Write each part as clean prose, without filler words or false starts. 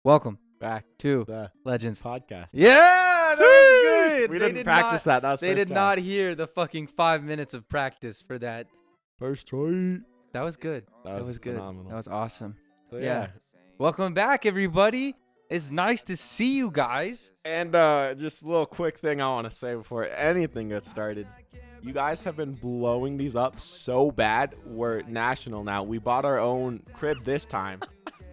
Welcome Back to the Legends. podcast. Yeah, that was good. We didn't practice that. That was They first did time. not hear the fucking 5 minutes of practice for that. First try. That was good. That was good. phenomenal. That was awesome. So, Yeah. Welcome back, everybody. It's nice to see you guys. And just a little quick thing I want to say before anything gets started. You guys have been blowing these up so bad. We're national now. We bought our own crib this time.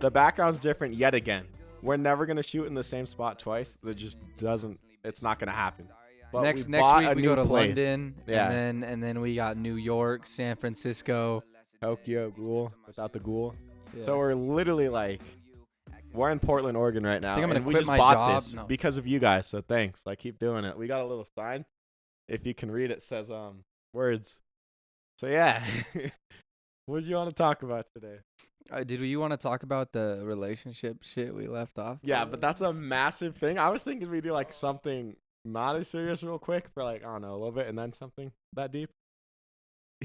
The background's different yet again. We're never going to shoot in the same spot twice. That just doesn't, it's not going to happen. But Next we bought week a we new go to place. London, Yeah. and then we got New York, San Francisco. Tokyo, ghoul, without the ghoul. Yeah. So we're literally like, we're in Portland, Oregon right now. I think I'm gonna and we quit just my bought job. this No. because of you guys. So thanks. Like, keep doing it. We got a little sign. If you can read it, says words. So yeah. What did you want to talk about today? Did you want to talk about the relationship shit we left off? Yeah, but that's a massive thing. I was thinking we do like something not as serious real quick for like, I don't know, a little bit, and then something that deep.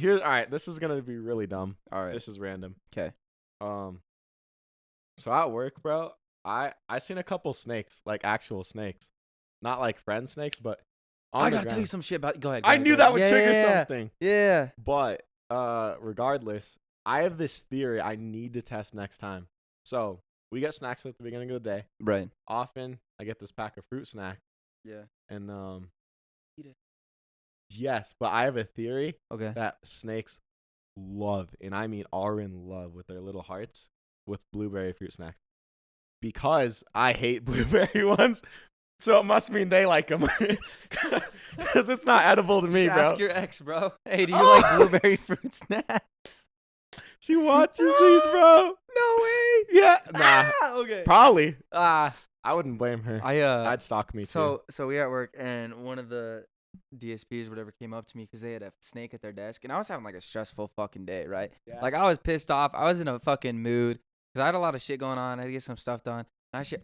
All right, this is gonna be really dumb. All right. This is random. Okay. So at work, bro, I seen a couple snakes, like actual snakes, not like friend snakes, but on I the gotta tell you ground. some shit about. Go ahead. I knew that would trigger yeah. something. Yeah. But regardless, I have this theory I need to test next time. So we get snacks at the beginning of the day. Right. Often I get this pack of fruit snack, Yeah. and Eat it. yes, but I have a theory Okay. that snakes love, and I mean are in love with their little hearts with blueberry fruit snacks. Because I hate blueberry ones, so it must mean they like them. Because it's not edible to me, Just bro. ask your ex, bro. Hey, do you like blueberry fruit snacks? She watches these, bro. No way. Yeah, nah, Ah, okay. probably. Ah, I wouldn't blame her. I I'd stalk me too. So we at work, and one of the DSPs or whatever came up to me because they had a snake at their desk, and I was having like a stressful fucking day, right? Yeah. Like I was pissed off. I was in a fucking mood because I had a lot of shit going on. I had to get some stuff done. And I said,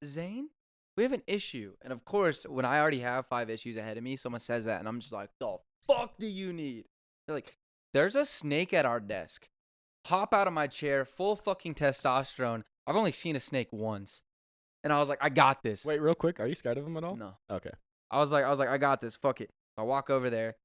Zane, we have an issue. And of course, when I already have 5 issues ahead of me, someone says that, and I'm just like, the fuck do you need? They're like, there's a snake at our desk. Hop out of my chair, full fucking testosterone. I've only seen a snake once. And I was like, I got this. Wait, real quick, are you scared of them at all? No. Okay. I was like, I got this. Fuck it. I walk over there.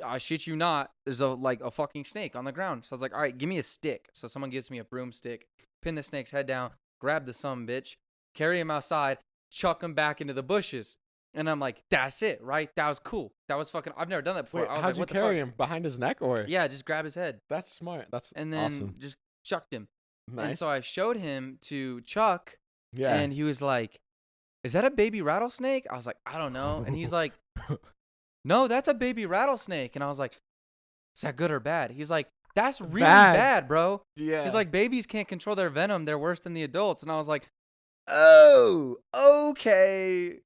I shit you not. There's a fucking snake on the ground. So I was like, all right, give me a stick. So someone gives me a broomstick, pin the snake's head down, grab the bitch, carry him outside, chuck him back into the bushes. And I'm like, that's it, right? That was cool. That was fucking. I've never done that before. Wait, I was how'd like, you what the carry fuck? him? Behind his neck or? Yeah, just grab his head. That's smart. That's And then awesome. just chucked him. Nice. And so I showed him to Chuck. yeah. And he was like, is that a baby rattlesnake? I was like, I don't know. And he's like, no, that's a baby rattlesnake. And I was like, is that good or bad? He's like, that's really bad, bro. yeah. He's like, babies can't control their venom. They're worse than the adults. And I was like, oh, okay.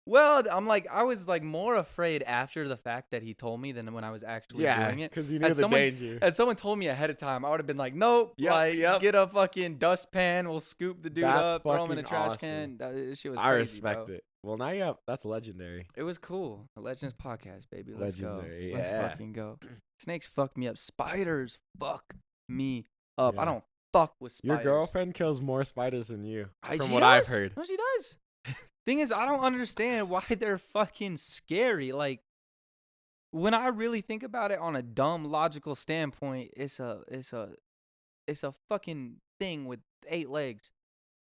Well, I'm like, I was like more afraid after the fact that he told me than when I was actually doing it. because you knew Had the someone- danger. Had someone told me ahead of time, I would have been like, nope. Yep. Get a fucking dustpan. We'll scoop the dude That's up, throw him in a fucking trash awesome. can. That shit was I crazy, respect bro. it. Well, now you have, that's legendary. It was cool. A Legends podcast, baby. Let's Legendary, go. Let's yeah. fucking go. Snakes fuck me up. Spiders fuck me up. I Yeah. don't fuck with Your spiders. girlfriend kills more spiders than you, from She what I've does. heard. No, she does. Thing is, I don't understand why they're fucking scary. Like, when I really think about it on a dumb logical standpoint, it's a fucking thing with 8 legs.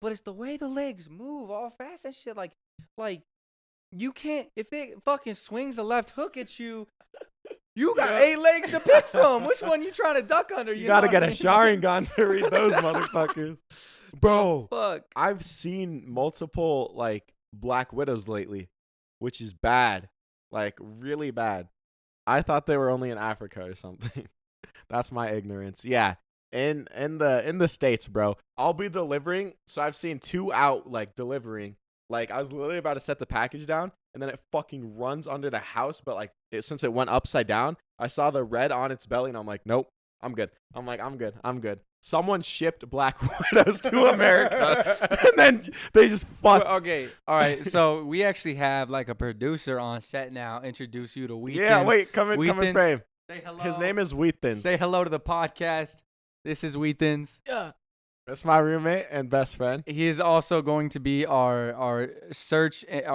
But it's the way the legs move all fast and shit. Like you can't, if it fucking swings a left hook at you, you got 8 legs to pick from. Which one you trying to duck under? You know gotta what get I a mean? Sharingan to read those motherfuckers. Bro, Fuck. I've seen multiple, like, Black Widows lately, which is bad. Like, really bad. I thought they were only in Africa or something. That's my ignorance. Yeah. In the States, bro. I'll be delivering. So I've seen 2 out, like, delivering. Like, I was literally about to set the package down, and then it fucking runs under the house. But, like, since it went upside down, I saw the red on its belly, and I'm like, nope, I'm good. I'm good. Someone shipped Black Widows to America, and then they just fucked. Well, okay, all right. So we actually have like a producer on set now. Introduce you to Wheatins. Yeah, wait, come in Wheatins. frame. Say hello. His name is Wheatins. Say hello to the podcast. This is Wheatins. Yeah. That's my roommate and best friend. He is also going to be our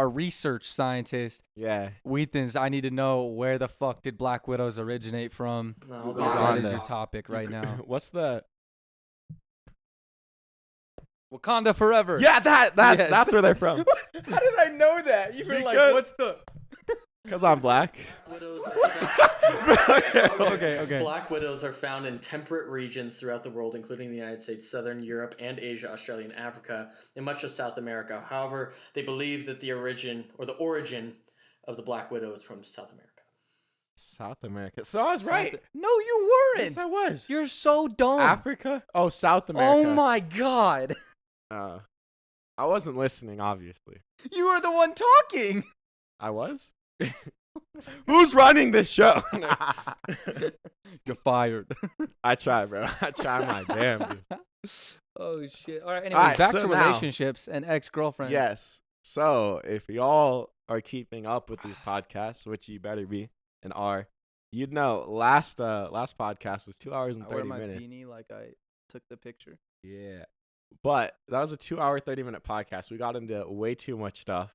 research scientist. Yeah. Weathens, I need to know where the fuck did Black Widows originate from? No, That is Uganda. your topic right now. What's the? Wakanda forever. Yeah, Yes. that's where they're from. How did I know that? You were like, Because- what's the? Because I'm black. Widows Okay. Black widows are found in temperate regions throughout the world, including the United States, Southern Europe, and Asia, Australia, and Africa, and much of South America. However, they believe that the origin of the Black Widow is from South America. South America. So I was right. No, you weren't. Yes, I was. You're so dumb. Africa? Oh, South America. Oh my god. I wasn't listening, obviously. You were the one talking. I was? Who's running this show? You're fired. I try, bro. I try my damn. Oh shit. All right, anyways, All right, back so to now- relationships and ex-girlfriends. Yes. So if y'all are keeping up with these podcasts, which you better be and are, you'd know last podcast was 2 hours and I wear 30 my minutes. beanie like I took the picture. Yeah. But that was a 2 hour, 30-minute podcast. We got into way too much stuff.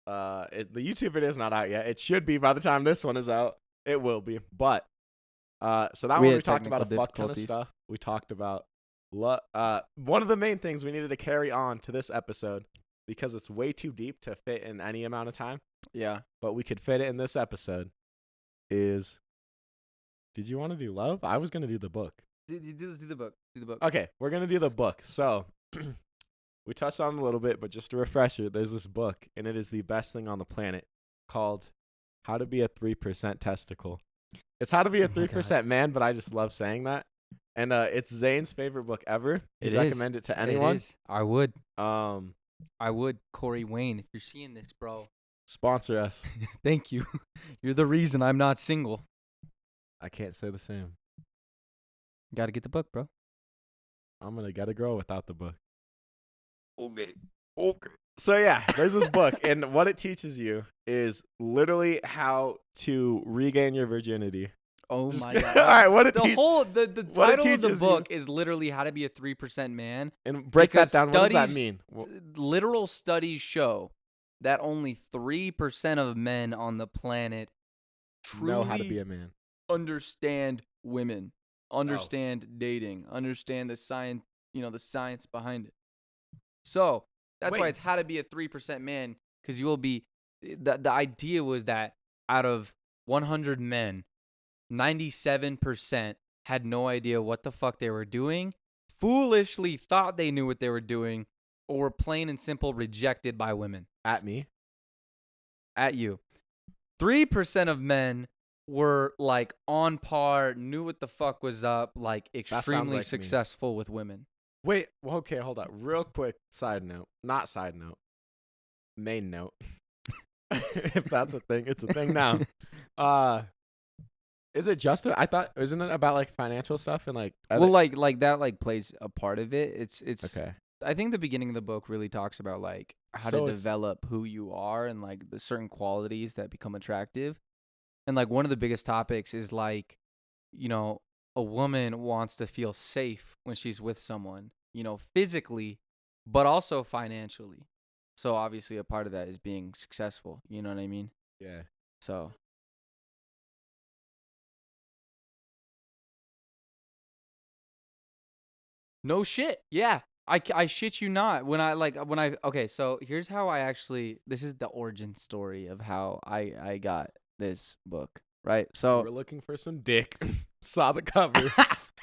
The YouTube video is not out yet. It should be by the time this one is out. It will be. But so that We one had we talked about a technical fuck ton of difficulties. stuff. We talked about one of the main things we needed to carry on to this episode because it's way too deep to fit in any amount of time, Yeah. but we could fit it in this episode. Is did you want to do love? I was gonna do the book. Do the book. Do the book. Okay, we're gonna do the book. So we touched on it a little bit, but just a refresher, there's this book, and it is the best thing on the planet called How to Be a 3% Testicle. It's how to be a Oh my 3% man, but I just love saying that. And it's Zane's favorite book ever. It He'd is. recommend it to anyone. It is. I would. Um, Corey Wayne, if you're seeing this, bro. sponsor us. Thank you. You're the reason I'm not single. I can't say the same. Got to get the book, bro. I'm gonna get a girl without the book. Okay. So yeah, there's this book, and what it teaches you is literally how to regain your virginity. Oh Just my kidding. god. All right, what it The teaches. whole the what it title of the teaches you- book is literally how to be a 3% man. And break that because down. What does that studies- mean? Literal studies show that only 3% of men on the planet truly Know how to be a man. understand women, understand dating, understand the science, the science behind it. So that's why Wait. it's how to be a 3% man, because you will be. The idea was that out of 100 men, 97% had no idea what the fuck they were doing, foolishly thought they knew what they were doing, or were plain and simple rejected by women. At me. At you. 3% of men were like on par, knew what the fuck was up, like extremely like me. successful with women. Wait, well, okay, hold on. Real quick side note. Not side note. Main note. If that's a thing, it's a thing now. Is it just I thought isn't it about like financial stuff and like Well, like that like plays a part of it. It's okay. I think the beginning of the book really talks about like how So to it's- develop who you are and like the certain qualities that become attractive. And like one of the biggest topics is like, a woman wants to feel safe when she's with someone, physically, but also financially. So obviously a part of that is being successful. You know what I mean? Yeah. So no shit. Yeah. I shit you not. Okay, so here's how this is the origin story of how I got this book, right? So We're looking for some dick. Saw the cover.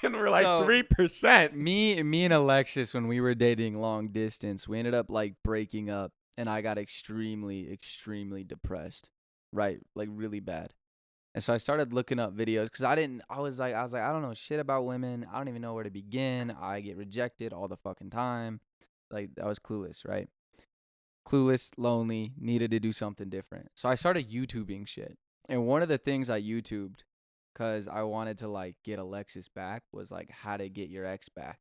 And we're like So- 3%. me and Alexis, when we were dating long distance, we ended up like breaking up, and I got extremely, extremely depressed, right? Like really bad. And so I started looking up videos because I was like, I don't know shit about women. I don't even know where to begin. I get rejected all the fucking time. Like I was clueless, right? Clueless, lonely, needed to do something different. So I started YouTubing shit. And one of the things I YouTubed, because I wanted to like get Alexis back, was like how to get your ex back.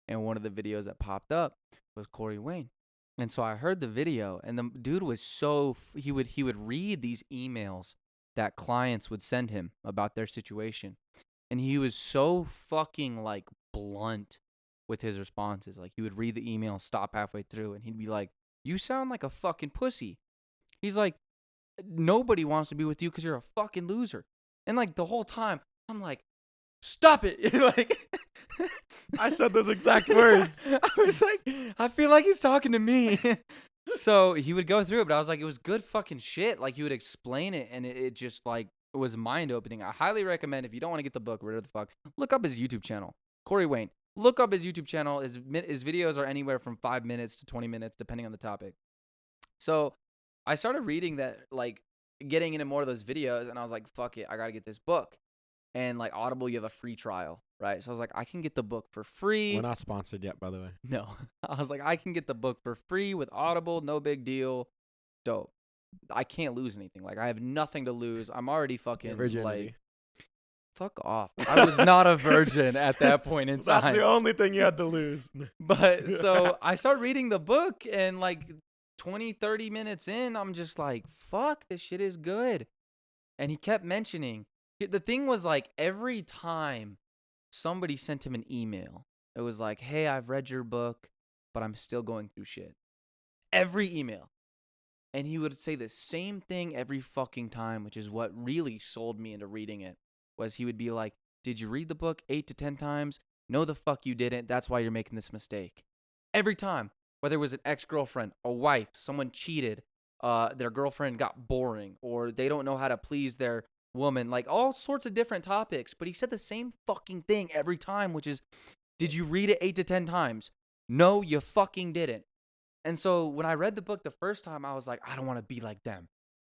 And one of the videos that popped up was Corey Wayne. And so I heard the video, and the dude was he would read these emails that clients would send him about their situation. And he was so fucking like blunt with his responses. Like, he would read the email, stop halfway through, and he'd be like, "You sound like a fucking pussy." He's like, "Nobody wants to be with you because you're a fucking loser." And like the whole time, I'm like, "Stop it!" Like, I said those exact words. I was like, I feel like he's talking to me. So he would go through it, but I was like, it was good fucking shit. Like, he would explain it, and it just like it was mind opening. I highly recommend, if you don't want to get the book, whatever the fuck, look up his YouTube channel, Corey Wayne. Look up his YouTube channel. His videos are anywhere from 5 minutes to 20 minutes, depending on the topic. So I started reading that, like, getting into more of those videos, and I was like, fuck it, I gotta get this book. And like Audible, you have a free trial, right? So I was like, I can get the book for free. We're not sponsored yet, by the way. No. I was like, I can get the book for free with Audible, no big deal. Dope. I can't lose anything. Like, I have nothing to lose. I'm already fucking Virginity. like, fuck off. I was not a virgin at that point in time. That's the only thing you had to lose. But so I start reading the book, and like 20, 30 minutes in, I'm just like, fuck, this shit is good. And he kept mentioning, the thing was like, every time somebody sent him an email, it was like, "Hey, I've read your book, but I'm still going through shit." Every email. And he would say the same thing every fucking time, which is what really sold me into reading it. Was he would be like, "Did you read the book 8 to 10 times? No, the fuck you didn't. That's why you're making this mistake." Every time. Whether it was an ex-girlfriend, a wife, someone cheated, their girlfriend got boring, or they don't know how to please their woman, like all sorts of different topics. But he said the same fucking thing every time, which is, "Did you read it 8 to 10 times? No, you fucking didn't." And so when I read the book the first time, I was like, I don't want to be like them.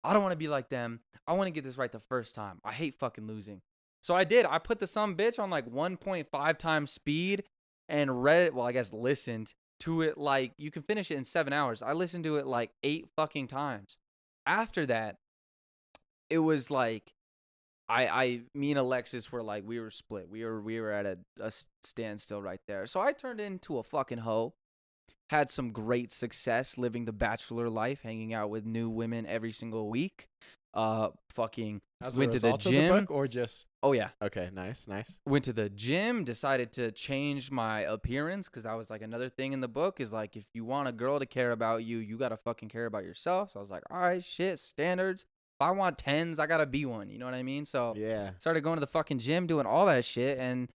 I don't want to be like them. I want to get this right the first time. I hate fucking losing. So I did. I put the bitch on like 1.5 times speed and read it. Well, I guess listened to it like, you can finish it in 7 hours. I listened to it like 8 fucking times. After that, it was like, me and Alexis were like, we were split. We were at a standstill right there. So I turned into a fucking hoe. Had some great success living the bachelor life, hanging out with new women every single week. Fucking As a went to the result of gym. book, or just Oh yeah, okay, nice. went to the gym. Decided to change my appearance, because that was like another thing in the book. Is like, if you want a girl to care about you, you gotta fucking care about yourself. So I was like, all right, shit, standards. If I want 10s, I gotta be one. You know what I mean? So Yeah. started going to the fucking gym, doing all that shit, and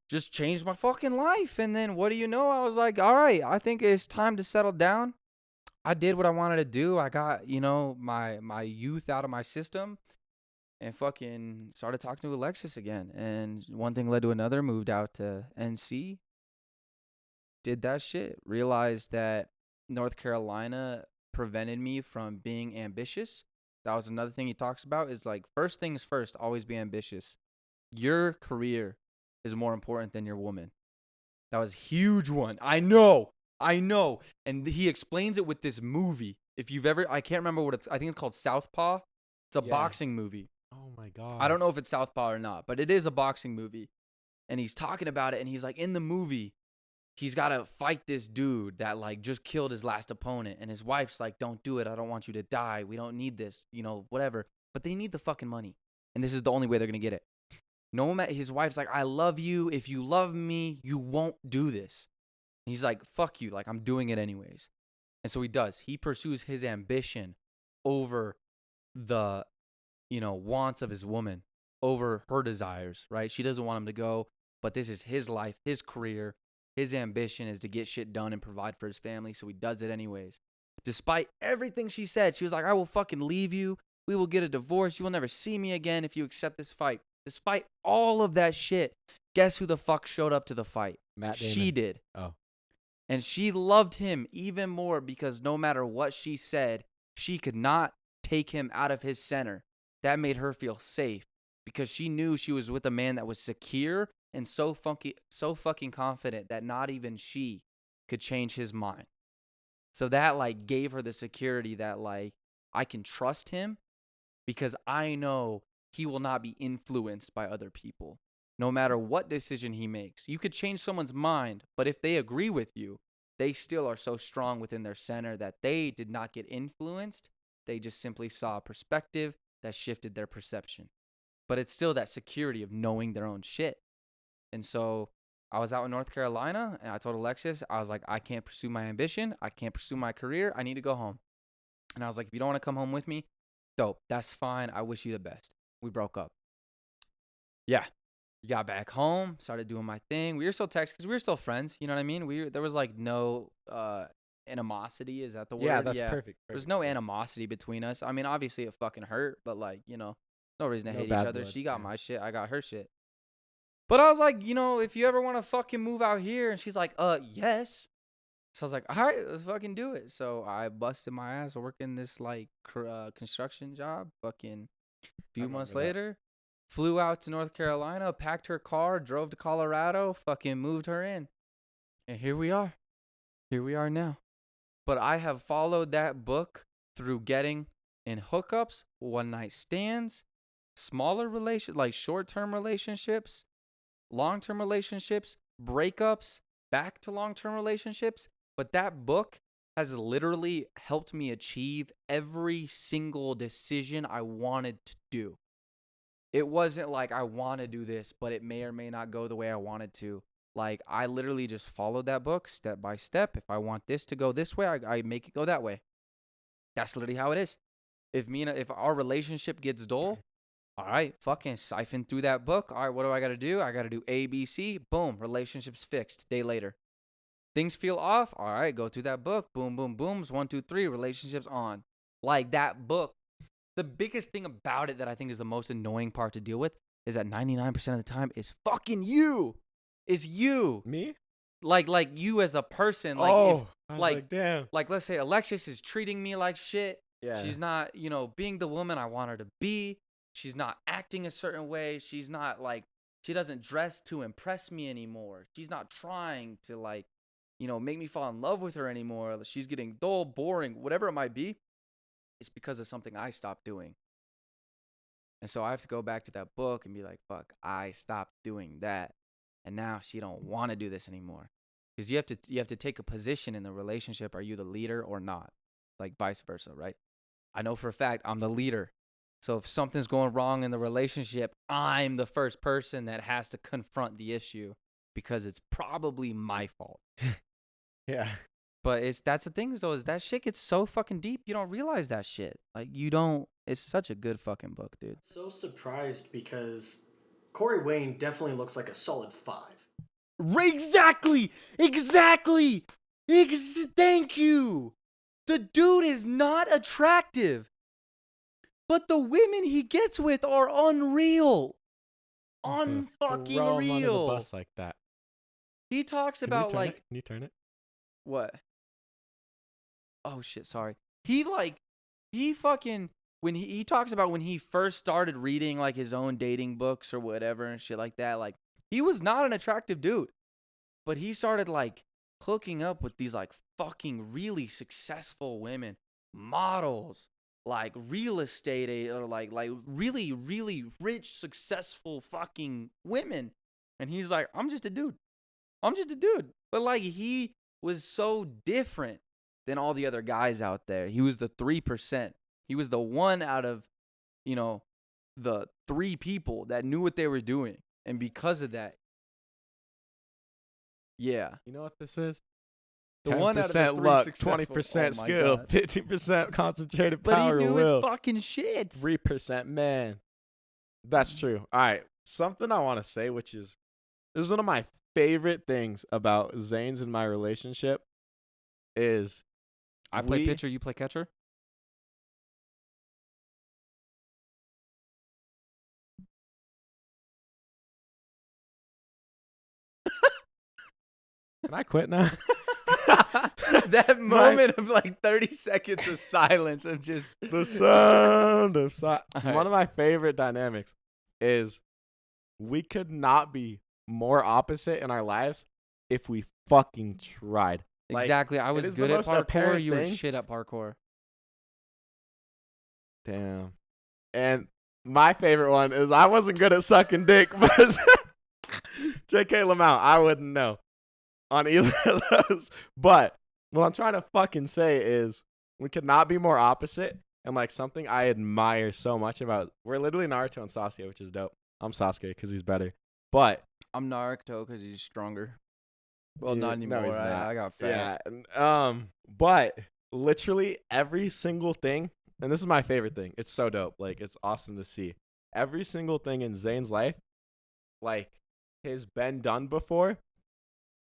just changed my fucking life. And then what do you know? I was like, all right, I think it's time to settle down. I did what I wanted to do. I got, my youth out of my system, and fucking started talking to Alexis again. And one thing led to another. Moved out to NC. Did that shit. Realized that North Carolina prevented me from being ambitious. That was another thing he talks about, is like, first things first, always be ambitious. Your career is more important than your woman. That was a huge one. I know. And he explains it with this movie. If you've ever, I can't remember what I think it's called Southpaw. It's a boxing movie. Oh my god. I don't know if it's Southpaw or not, but it is a boxing movie. And he's talking about it, and he's like, in the movie, he's got to fight this dude that like just killed his last opponent. And his wife's like, "Don't do it. I don't want you to die. We don't need this, whatever." But they need the fucking money. And this is the only way they're going to get it. No matter, his wife's like, "I love you. If you love me, you won't do this." And he's like, "Fuck you. Like, I'm doing it anyways." And so he does. He pursues his ambition over the, wants of his woman, over her desires, right? She doesn't want him to go, but this is his life, his career. His ambition is to get shit done and provide for his family, so he does it anyways. Despite everything she said, she was like, "I will fucking leave you. We will get a divorce. You will never see me again if you accept this fight." Despite all of that shit, guess who the fuck showed up to the fight? Matt Damon. She did. Oh. And she loved him even more, because no matter what she said, she could not take him out of his center. That made her feel safe, because she knew she was with a man that was secure and so fucking confident that not even she could change his mind. So that like gave her the security that like, I can trust him, because I know he will not be influenced by other people. No matter what decision he makes, you could change someone's mind, but if they agree with you, they still are so strong within their center that they did not get influenced. They just simply saw a perspective that shifted their perception. But it's still that security of knowing their own shit. And so I was out in North Carolina, and I told Alexis, I was like, I can't pursue my ambition. I can't pursue my career. I need to go home. And I was like, if you don't want to come home with me, dope. That's fine. I wish you the best. We broke up. Yeah. Got back home, started doing my thing. We were still texting because we were still friends. You know what I mean? There was like no animosity. Is that the word? Yeah, that's perfect. There's no animosity between us. I mean, obviously it fucking hurt, but like, no reason to No hate each bad other. blood, She got yeah. my shit. I got her shit. But I was like, if you ever want to fucking move out here, and she's like, yes. So I was like, all right, let's fucking do it. So I busted my ass working this like construction job. Fucking few months remember that. later, flew out to North Carolina, packed her car, drove to Colorado, fucking moved her in. And here we are. Here we are now. But I have followed that book through getting in hookups, one night stands, smaller like short-term relationships, long-term relationships, breakups, back to long-term relationships. But that book has literally helped me achieve every single decision I wanted to do. It wasn't like I want to do this, but it may or may not go the way I wanted to. Like, I literally just followed that book step by step. If I want this to go this way, I make it go that way. That's literally how it is. If our relationship gets dull, all right, fucking siphon through that book. All right, what do I got to do? I got to do A, B, C. Boom, relationship's fixed. Day later. Things feel off. All right, go through that book. Boom, boom, booms. 1, 2, 3. Relationships on. Like that book. The biggest thing about it that I think is the most annoying part to deal with is that 99% of the time is fucking you. It's you. Me? Like you as a person. Like, I if, was like, damn. like, let's say Alexis is treating me like shit. Yeah. She's not, being the woman I want her to be. She's not acting a certain way. She's not like, she doesn't dress to impress me anymore. She's not trying to like, make me fall in love with her anymore. She's getting dull, boring, whatever it might be. It's because of something I stopped doing. And so I have to go back to that book and be like, fuck, I stopped doing that. And now she don't want to do this anymore. Because you have to take a position in the relationship. Are you the leader or not? Like vice versa, right? I know for a fact I'm the leader. So if something's going wrong in the relationship, I'm the first person that has to confront the issue because it's probably my fault. Yeah. But that's the thing, though, is that shit gets so fucking deep, you don't realize that shit. Like, you don't. It's such a good fucking book, dude. So surprised because Corey Wayne definitely looks like a solid 5. Exactly. Thank you. The dude is not attractive, but the women he gets with are unreal. Throw him Unfucking under the real. bus like that. He talks Can about you turn like it? Can you turn it? what? Oh shit, sorry. He fucking when he talks about when he first started reading like his own dating books or whatever and shit like that, like he was not an attractive dude. But he started like hooking up with these like fucking really successful women, models, like real estate or like really, really rich, successful fucking women. And he's like, I'm just a dude. But like he was so different than all the other guys out there. He was the 3%. He was the one out of, the 3 people that knew what they were doing. And because of that, yeah. You know what this is? The one out of the 10% 3 luck, successful- 20% oh my skill, God. 50% concentrated But power he knew will. his fucking shit. 3% man. That's true. All right. Something I want to say, which is, this is one of my favorite things about Zane's in my relationship, is I play pitcher, you play catcher? Can I quit now? That moment of like 30 seconds of silence of just The sound of silence. All right. One of my favorite dynamics is we could not be more opposite in our lives if we fucking tried. Like, exactly. I it was is the good at most parkour. apparent You were thing. shit at parkour. Damn. And my favorite one is I wasn't good at sucking dick, but JK Lamount, I wouldn't know on either of those. But what I'm trying to fucking say is we could not be more opposite. And like something I admire so much about, we're literally Naruto and Sasuke, which is dope. I'm Sasuke because he's better. But I'm Naruto because he's stronger. Well, Yeah, not no, anymore. he's not. I got fat. Yeah. But literally every single thing, and this is my favorite thing. It's so dope. Like, it's awesome to see. Every single thing in Zane's life, like, has been done before.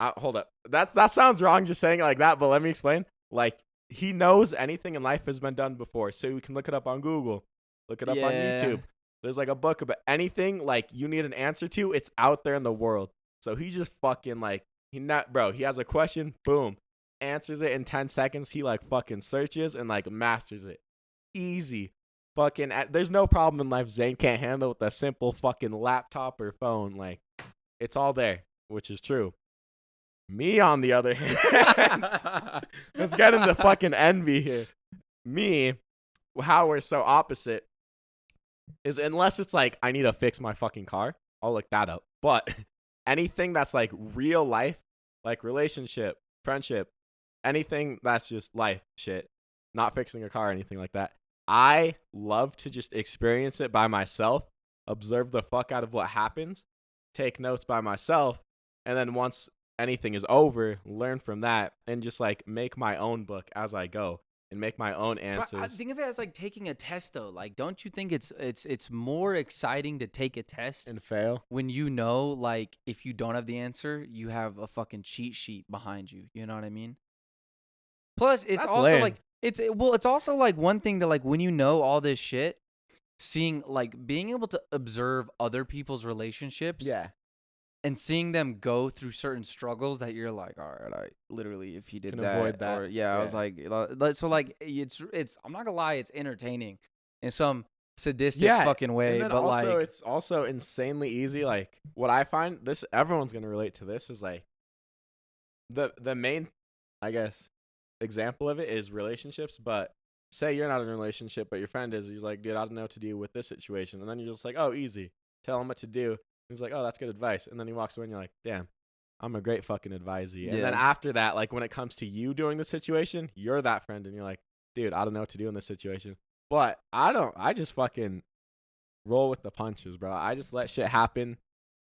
Hold up. That sounds wrong just saying it like that, but let me explain. Like, he knows anything in life has been done before, so you can look it up on Google, look it up on Yeah. YouTube. There's like a book about anything like you need an answer to. It's out there in the world. So he just fucking like he has a question, boom, answers it in 10 seconds. He like fucking searches and like masters it. Easy. Fucking there's no problem in life Zane can't handle with a simple fucking laptop or phone. Like, it's all there, which is true. Me, on the other hand, let's get into fucking envy here. Me, how we're so opposite is unless it's like I need to fix my fucking car, I'll look that up. But anything that's like real life, like relationship, friendship, anything that's just life shit, not fixing a car or anything like that, I love to just experience it by myself, observe the fuck out of what happens, take notes by myself, and then once anything is over, learn from that and just like make my own book as I go and make my own answers. I think of it as like taking a test though. Like, don't you think it's more exciting to take a test and fail. when you know, like, if you don't have the answer, you have a fucking cheat sheet behind you. You know what I mean? Plus, it's That's also lame. like it's also like one thing to like when you know all this shit, seeing like being able to observe other people's relationships. Yeah. And seeing them go through certain struggles that you're like, all right, I literally, if he did Can that, avoid that. or I was like, so like, it's, I'm not gonna lie, it's entertaining in some sadistic fucking way, and then but also, like, it's also insanely easy. Like, what I find, this everyone's gonna relate to this, is like the main, I guess, example of it is relationships. But say you're not in a relationship, but your friend is. He's like, dude, I don't know what to do with this situation, and then you're just like, oh, easy. Tell him what to do. He's like, oh, that's good advice. And then he walks away and you're like, damn, I'm a great fucking advisee. And then Yeah. after that, like when it comes to you doing the situation, you're that friend and you're like, dude, I don't know what to do in this situation. But I just fucking roll with the punches, bro. I just let shit happen,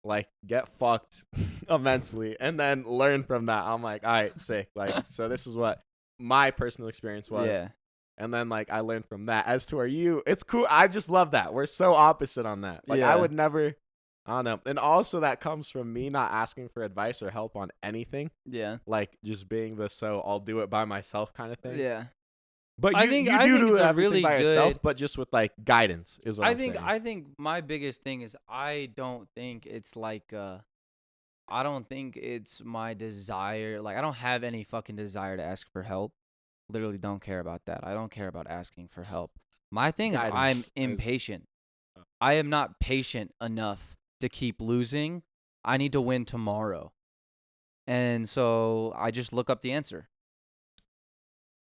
like get fucked immensely and then learn from that. I'm like, all right, sick. Like, so this is what my personal experience was. yeah, And then like I learned from that. As to it's cool. I just love that. We're so opposite on that. Like Yeah. I would never, I don't know. And also that comes from me not asking for advice or help on anything. yeah, Like just being the I'll do it by myself kind of thing. yeah. But I you think do it's a everything really by yourself, good- but just with like guidance is what I I'm think saying. I think my biggest thing is I don't think it's like I don't think it's my desire. Like, I don't have any fucking desire to ask for help. Literally don't care about that. I don't care about asking for help. My thing is Guidance I'm is- impatient. I am not patient enough to keep losing. I need to win tomorrow. And so I just look up the answer.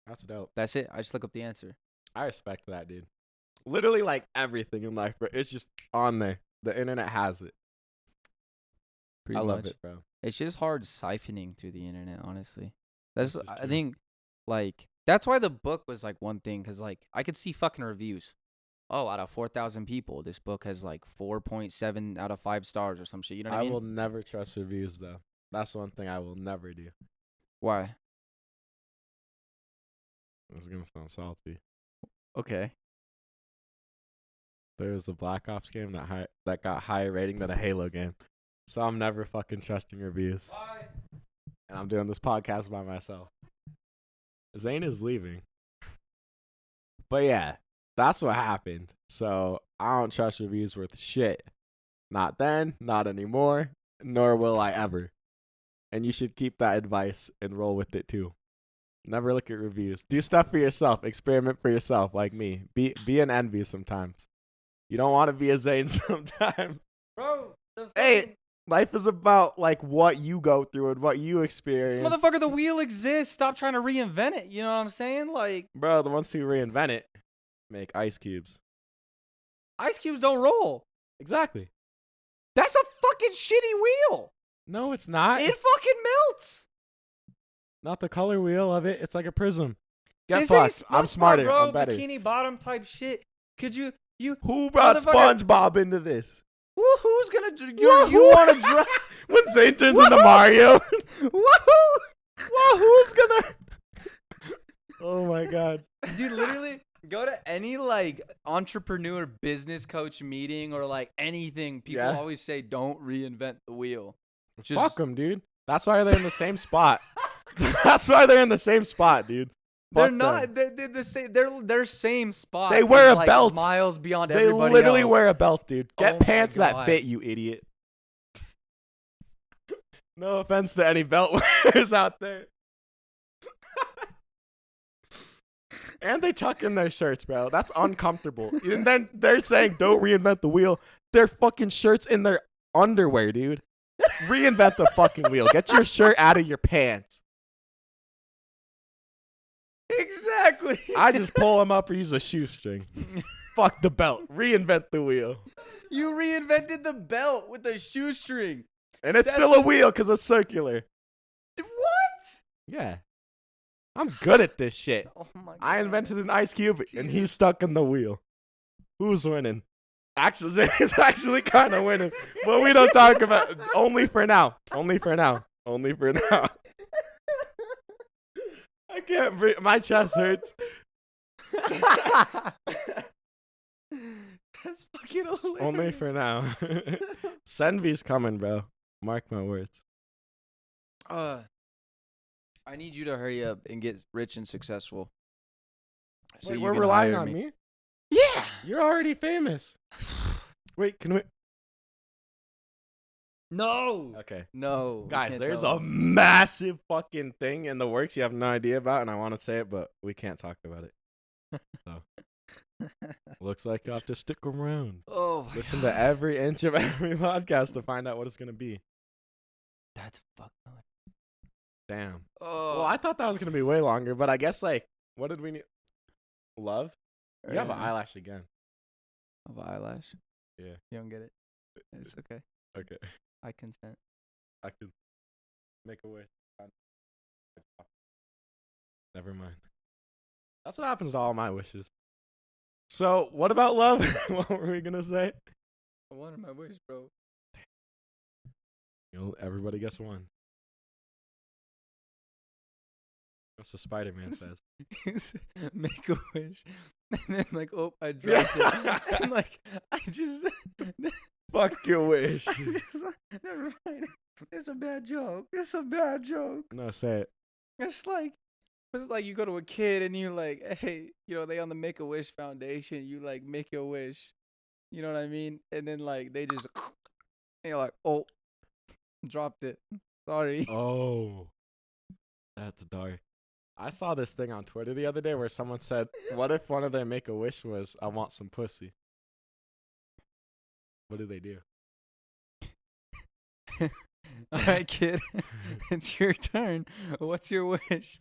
That's dope. That's it. I just look up the answer. I respect that, dude. Literally like everything in life, bro. It's just on there. The internet has it. Pretty I much. love it, bro. It's just hard siphoning through the internet, honestly. That's This is I true. think like that's why the book was like one thing, cuz like I could see fucking reviews. Oh, out of 4,000 people, this book has like 4.7 out of 5 stars or some shit. You know what I mean? will never trust reviews though. That's one thing I will never do. Why? This is gonna sound salty. Okay. There was a Black Ops game that got higher rating than a Halo game, so I'm never fucking trusting reviews. Why? And I'm doing this podcast by myself. Zane is leaving, but yeah, that's what happened. So I don't trust reviews worth shit. Not then, not anymore, nor will I ever. And you should keep that advice and roll with it too. Never look at reviews. Do stuff for yourself. Experiment for yourself, like me. Be an envy sometimes. You don't want to be a Zane sometimes. Bro, the Hey, life is about like what you go through and what you experience. motherfucker, the wheel exists. Stop trying to reinvent it. You know what I'm saying? Like, Bro, the ones who reinvent it make ice cubes. ice cubes don't roll. Exactly. That's a fucking shitty wheel. No, it's not. It fucking melts. Not the color wheel of it. It's like a prism. Get This ain't fucked. I'm SpongeBob, smarter. bro. I'm better. Bikini bottom type shit. Could you Who brought Motherfucker. SpongeBob into this? Who's gonna? You want to drive? When Zane turns into Mario. Woohoo! Who's gonna? Oh my god. Dude, literally, go to any like entrepreneur business coach meeting or like anything. People Yeah. always say, "Don't reinvent the wheel." Fuck them, dude. That's why they're in the same spot. That's why they're in the same spot, dude. They're Fuck not. them. They're the same. They're same spot. They wear is, a like, belt. miles beyond They everybody literally else. wear a belt, dude. Get Oh my pants that God. fit, you idiot. No offense to any belt wearers out there. And they tuck in their shirts, bro. That's uncomfortable. And then they're saying don't reinvent the wheel. Their fucking shirts in their underwear, dude. Reinvent the fucking wheel. Get your shirt out of your pants. Exactly. I just pull them up or use a shoestring. Fuck the belt. Reinvent the wheel. You reinvented the belt with a shoestring. And it's That's still a wheel because it's circular. What? Yeah. I'm good at this shit. Oh my God. I invented an ice cube and he's stuck in the wheel. Who's winning? Actually, it's actually kind of winning. But we don't talk about it. Only for now. Only for now. Only for now. I can't breathe. My chest hurts. That's fucking hilarious. Only for now. Senvi's coming, bro. Mark my words. I need you to hurry up and get rich and successful. So Wait, you we're can relying hire on me? Yeah. You're already famous. Wait, can we? No. Okay. No. we Guys, can't there's tell a them. massive fucking thing in the works you have no idea about, and I want to say it, but we can't talk about it. So, looks like you have to stick around. Oh. my Listen God. to every inch of every podcast to find out what it's going to be. That's fucking. Damn. Oh. Well, I thought that was going to be way longer, but I guess, like, what did we need? Love? You have an eyelash again. Of eyelash. Yeah. You don't get it. It's okay. Okay. I consent. I could make a wish. Never mind. That's what happens to all my wishes. So, what about love? What were we gonna say? I wanted my wish, bro. Everybody gets one. That's what Spider-Man says. Make a wish. And then like, oh, I dropped it. And like, I just Fuck your wish. never mind. It's a bad joke. It's a bad joke. No, say it. It's like you go to a kid and you like, hey, they on the Make a Wish Foundation. You like make your wish. You know what I mean? And then like they just, and you're like, oh, dropped it. Sorry. Oh, that's dark. I saw this thing on Twitter the other day where someone said, what if one of their make-a-wish was, I want some pussy? What do they do? All right, kid. It's your turn. What's your wish?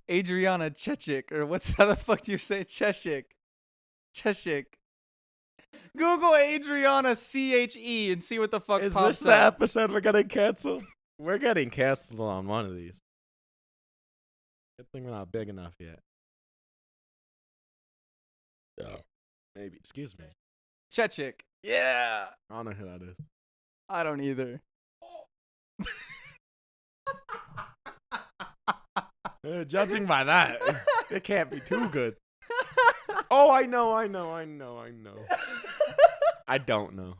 Adriana Chechik, or how the fuck do you say Cheshik? Cheshik. Google Adriana CHE and see what the fuck Is pops this the up. episode we're getting canceled? We're getting canceled on one of these. Good thing we're not big enough yet. Yeah. Maybe. Excuse me. Chechik. Yeah. I don't know who that is. I don't either. Judging by that, it can't be too good. Oh, I know. I don't know.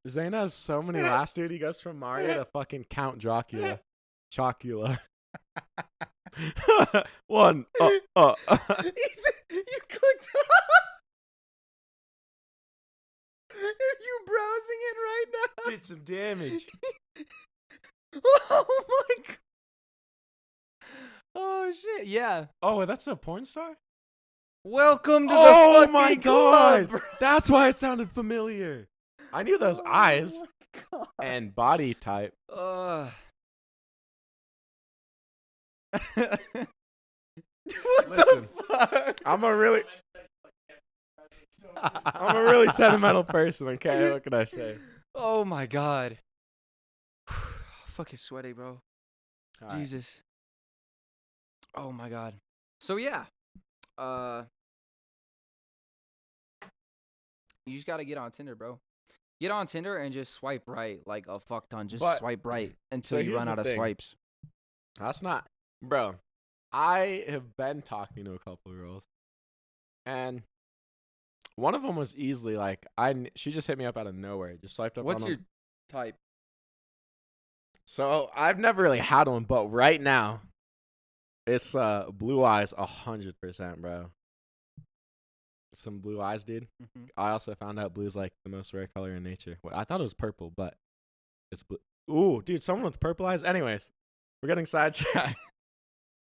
Zane has so many last dude. He goes from Mario to fucking Count Dracula. Chocula. One. You clicked. Are you browsing it right now? Did some damage. Oh my god. Oh shit. Yeah. Oh, that's a porn star? Welcome to the Oh fucking my club, god. bro. That's why it sounded familiar. I knew those eyes Oh my god. and body type. What Listen. the fuck? I'm a really sentimental person, okay? What can I say? Oh my god. Fucking sweaty, bro. All right. Jesus. Oh my god. So yeah. You just gotta get on Tinder, bro. Get on Tinder and just swipe right like a fuck ton. Just But- swipe right so until you here's run the out of thing. swipes. That's not, bro. I have been talking to a couple of girls, and one of them was easily like she just hit me up out of nowhere. Just swiped up. What's on your them. type? So I've never really had one, but right now, it's blue eyes 100%, bro. Some blue eyes, dude. Mm-hmm. I also found out blue is like the most rare color in nature. Well, I thought it was purple, but it's blue. Ooh, dude, someone with purple eyes. Anyways, we're getting sidetracked.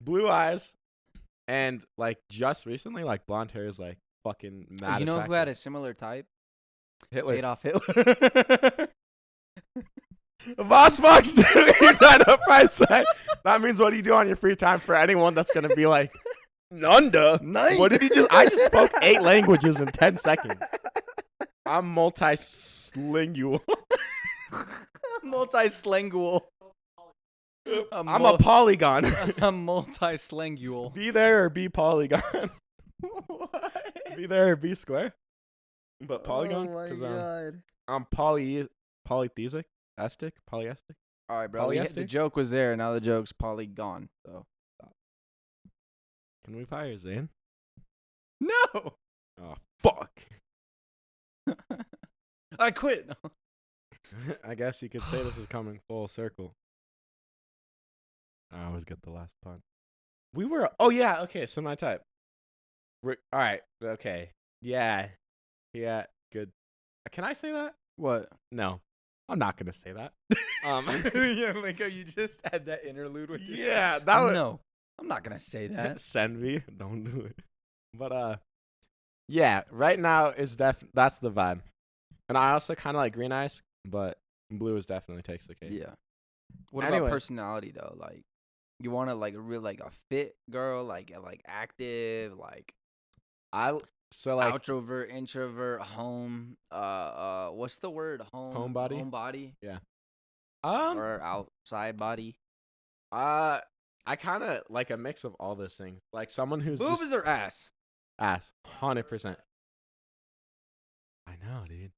Blue eyes, and like just recently, like blonde hair is like fucking mad. You know who had a attractive. similar type? Hitler? Adolf Hitler. Boss Box, dude. You're trying to price side. That means what do you do on your free time for anyone that's gonna be like, Nunda? What did he just? I just spoke 8 languages in 10 seconds. I'm multi-slingual. Multi-slangual. I'm a polygon. I'm multi-slangual. Be there or be polygon. What? Be there or be square. But polygon? Oh my 'Cause, god. I'm polytheistic, polyestic. All right, bro. The Polyester? joke was there. Now the joke's polygon. So Can we fire Zane? no. Oh fuck. I quit. I guess you could say this is coming full circle. I always get the last pun. We were. Oh yeah. Okay. So my type. All right. Okay. Yeah. Yeah. Good. Can I say that? What? No. I'm not gonna say that. Yeah, like how you just had that interlude with yourself. Yeah. That was. No, I'm not gonna say that. Send me. Don't do it. But yeah. Right now is that's the vibe, and I also kind of like green eyes, but blue is definitely takes the cake. Yeah. What Anyway. about personality though? Like, you want to like a real like a fit girl, like active, like So like outrovert, introvert, home. What's the word? Homebody? Homebody. um Or outside body. I kind of like a mix of all those things. Like someone who's Boobs just or ass? ass, 100%. I know, dude.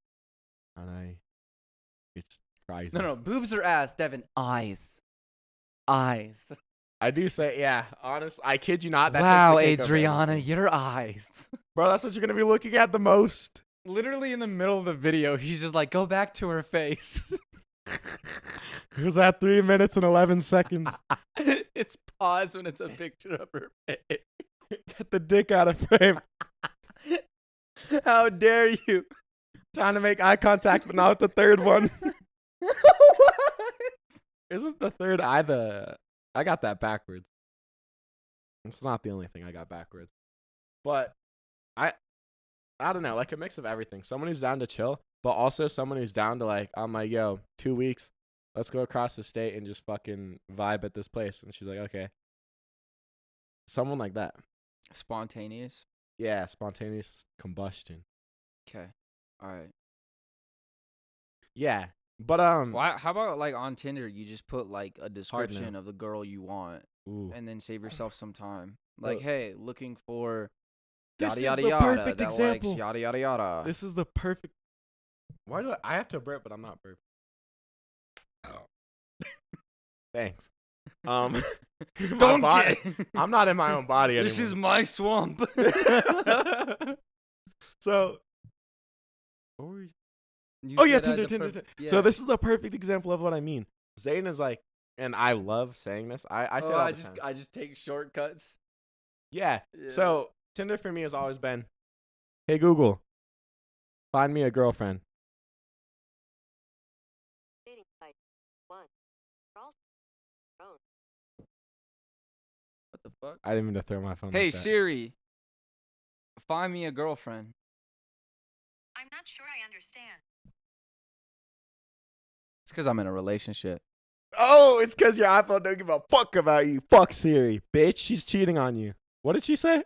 And it's crazy. No, boobs or ass, Devin. Eyes. Eyes. I do say, yeah. Honest, I kid you not. That Wow, takes the cake over Adriana, everything. your eyes. Bro, that's what you're gonna be looking at the most. Literally in the middle of the video, he's just like, go back to her face. It was at 3 minutes and 11 seconds. It's paused when it's a picture of her face. Get the dick out of frame. How dare you? Trying to make eye contact, but not with the third one. What? Isn't the third eye the? I got that backwards. It's not the only thing I got backwards, but I don't know, like a mix of everything. Someone who's down to chill, but also someone who's down to like, I'm like, yo, 2 weeks, let's go across the state and just fucking vibe at this place. And she's like, okay. Someone like that. Spontaneous. Yeah, spontaneous combustion. Okay. All right. Yeah, but Why? How about like on Tinder, you just put like a description no. of the girl you want, ooh. and then save yourself some time. Like, Look. hey, looking for This yada is yada the yada perfect that example. likes yada yada yada. This is the perfect. Why do I have to burp, but I'm not burp. Thanks. My Don't body- get- I'm not in my own body anymore. This is my swamp. So. What were you? You Oh yeah, said I had Tinder, the Tinder, perf- Tinder. yeah. So this is the perfect example of what I mean. Zane is like, and I love saying this. I say it all the time. I just take shortcuts. Yeah. Yeah. So Tinder for me has always been, hey Google, find me a girlfriend. Dating site. 1. Girls. Phone. What the fuck? I didn't mean to throw my phone. Hey like that. Siri, find me a girlfriend. I'm not sure I understand. It's because I'm in a relationship. Oh, it's because your iPhone don't give a fuck about you. Fuck Siri, bitch. She's cheating on you. What did she say?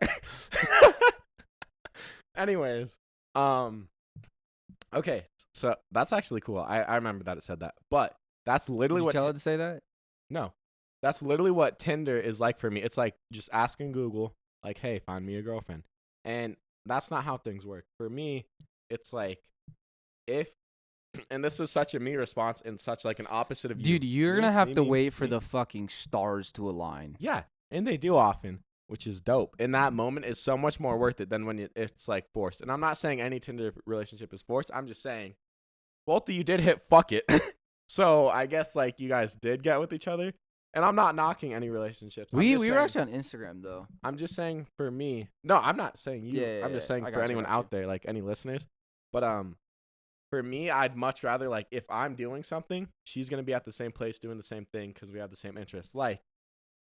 Anyways, okay. So that's actually cool. I remember that it said that, but that's literally Did you what. tell her to say that? No, that's literally what Tinder is like for me. It's like just asking Google, like, hey, find me a girlfriend. And that's not how things work. For me, it's like, if, and this is such a me response and such like an opposite of you. Dude, you're Me, gonna have me, to me, wait for me. the fucking stars to align. Yeah, and they do often, which is dope. And that moment is so much more worth it than when it's like forced. And I'm not saying any Tinder relationship is forced. I'm just saying both of you did hit fuck it. So I guess like you guys did get with each other. And I'm not knocking any relationships. We saying, were actually on Instagram though. I'm just saying for me. No, I'm not saying you. Yeah, I'm just yeah, saying I for got you, anyone got you. out there, like any listeners. But for me, I'd much rather like if I'm doing something, she's gonna be at the same place doing the same thing because we have the same interests. Like,